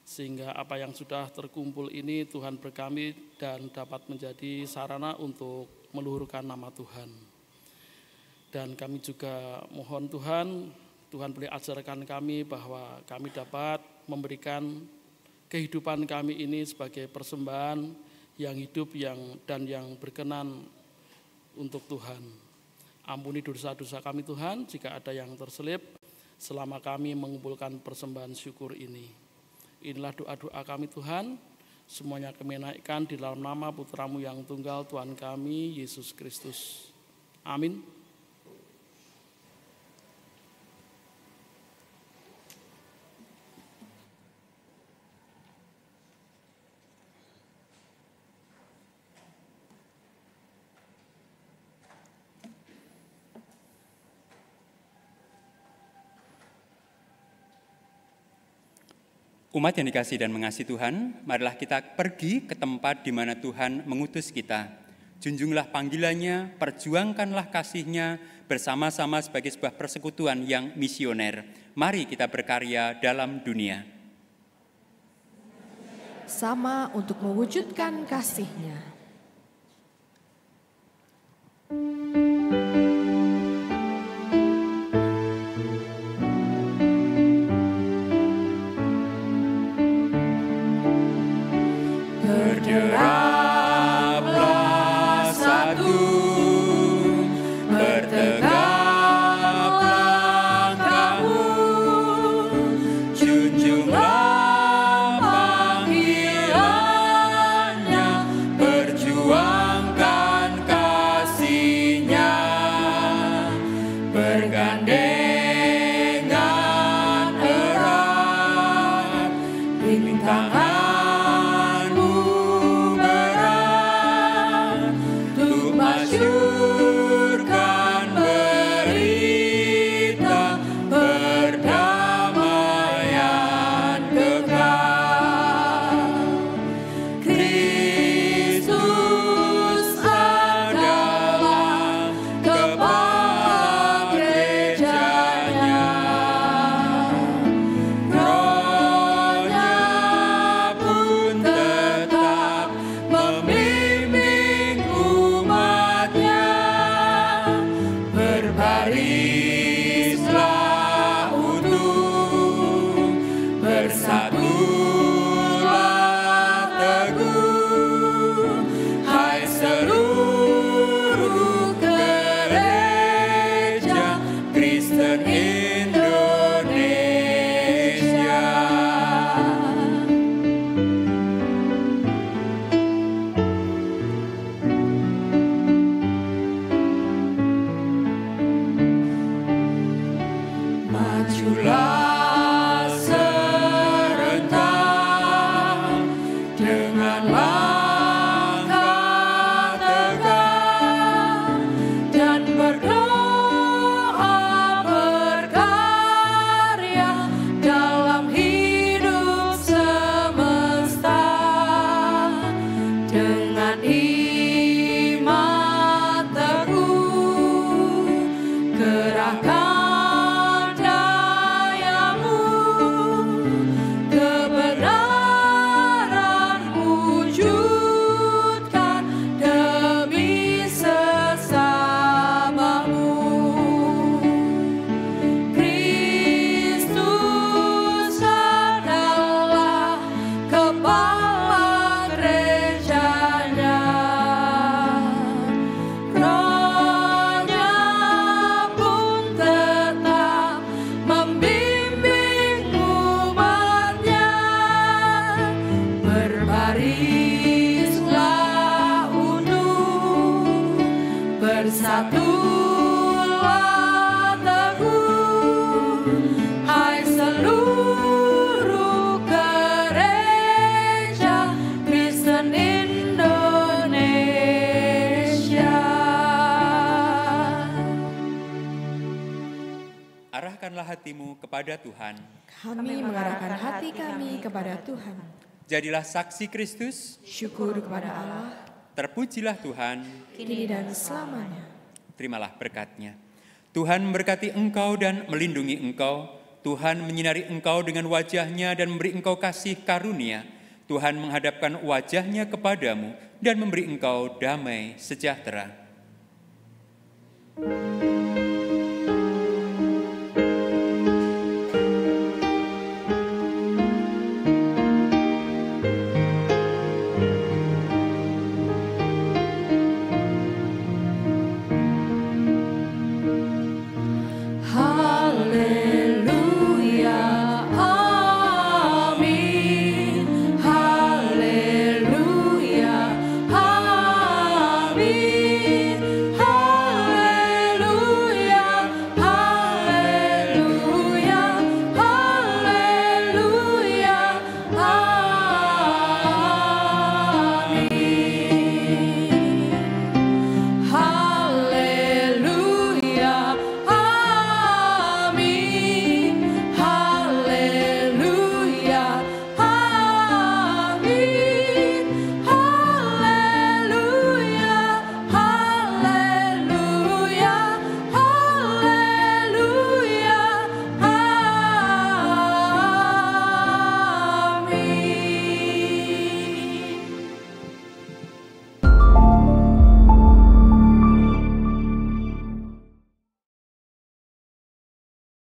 sehingga apa yang sudah terkumpul ini Tuhan berkami dan dapat menjadi sarana untuk meluhurkan nama Tuhan. Dan kami juga mohon Tuhan boleh ajarkan kami bahwa kami dapat memberikan kehidupan kami ini sebagai persembahan yang hidup dan yang berkenan untuk Tuhan. Ampuni dosa-dosa kami Tuhan jika ada yang terselip selama kami mengumpulkan persembahan syukur ini. Inilah doa-doa kami Tuhan, semuanya kami naikkan di dalam nama Putra-Mu yang tunggal Tuhan kami, Yesus Kristus. Amin. Umat yang dikasihi dan mengasihi Tuhan, marilah kita pergi ke tempat di mana Tuhan mengutus kita. Junjunglah panggilannya, perjuangkanlah kasih-Nya bersama-sama sebagai sebuah persekutuan yang misioner. Mari kita berkarya dalam dunia. Sama untuk mewujudkan kasih-Nya. Berderaplah satu, bertegaklah kamu, junjunglah panggilannya, perjuangkan kasih-Nya, bergandengan erat, rintangan masyurkan berita perdamaian kekal. Kristus adalah kepala gerejanya, Roh-Nya pun tetap membimbing umatnya. Berbarislah utuh, bersatulah teguh, hai seluruh gereja Kristen Indonesia. Majulah serentak dengan langkah tegak dan berdoa berkarya dalam hidup semesta dengan iman teguh, kerahkan kebenaran wujudkan demi sesamamu. Kristus adalah kepala gerejanya, Roh-Nya pun tetap membimbing umatnya. Berbarislah utuh, bersatulah teguh, hai seluruh gereja Kristen Indonesia. Arahkanlah hatimu kepada Tuhan. Kami mengarahkan hati kami kepada Tuhan. Jadilah saksi Kristus. Syukur kepada Allah, Terpujilah Tuhan. kini dan selamanya. terimalah berkat-Nya. Tuhan memberkati engkau dan melindungi engkau. Tuhan menyinari engkau dengan wajah-Nya dan memberi engkau kasih karunia. Tuhan menghadapkan wajah-Nya kepadamu dan memberi engkau damai sejahtera.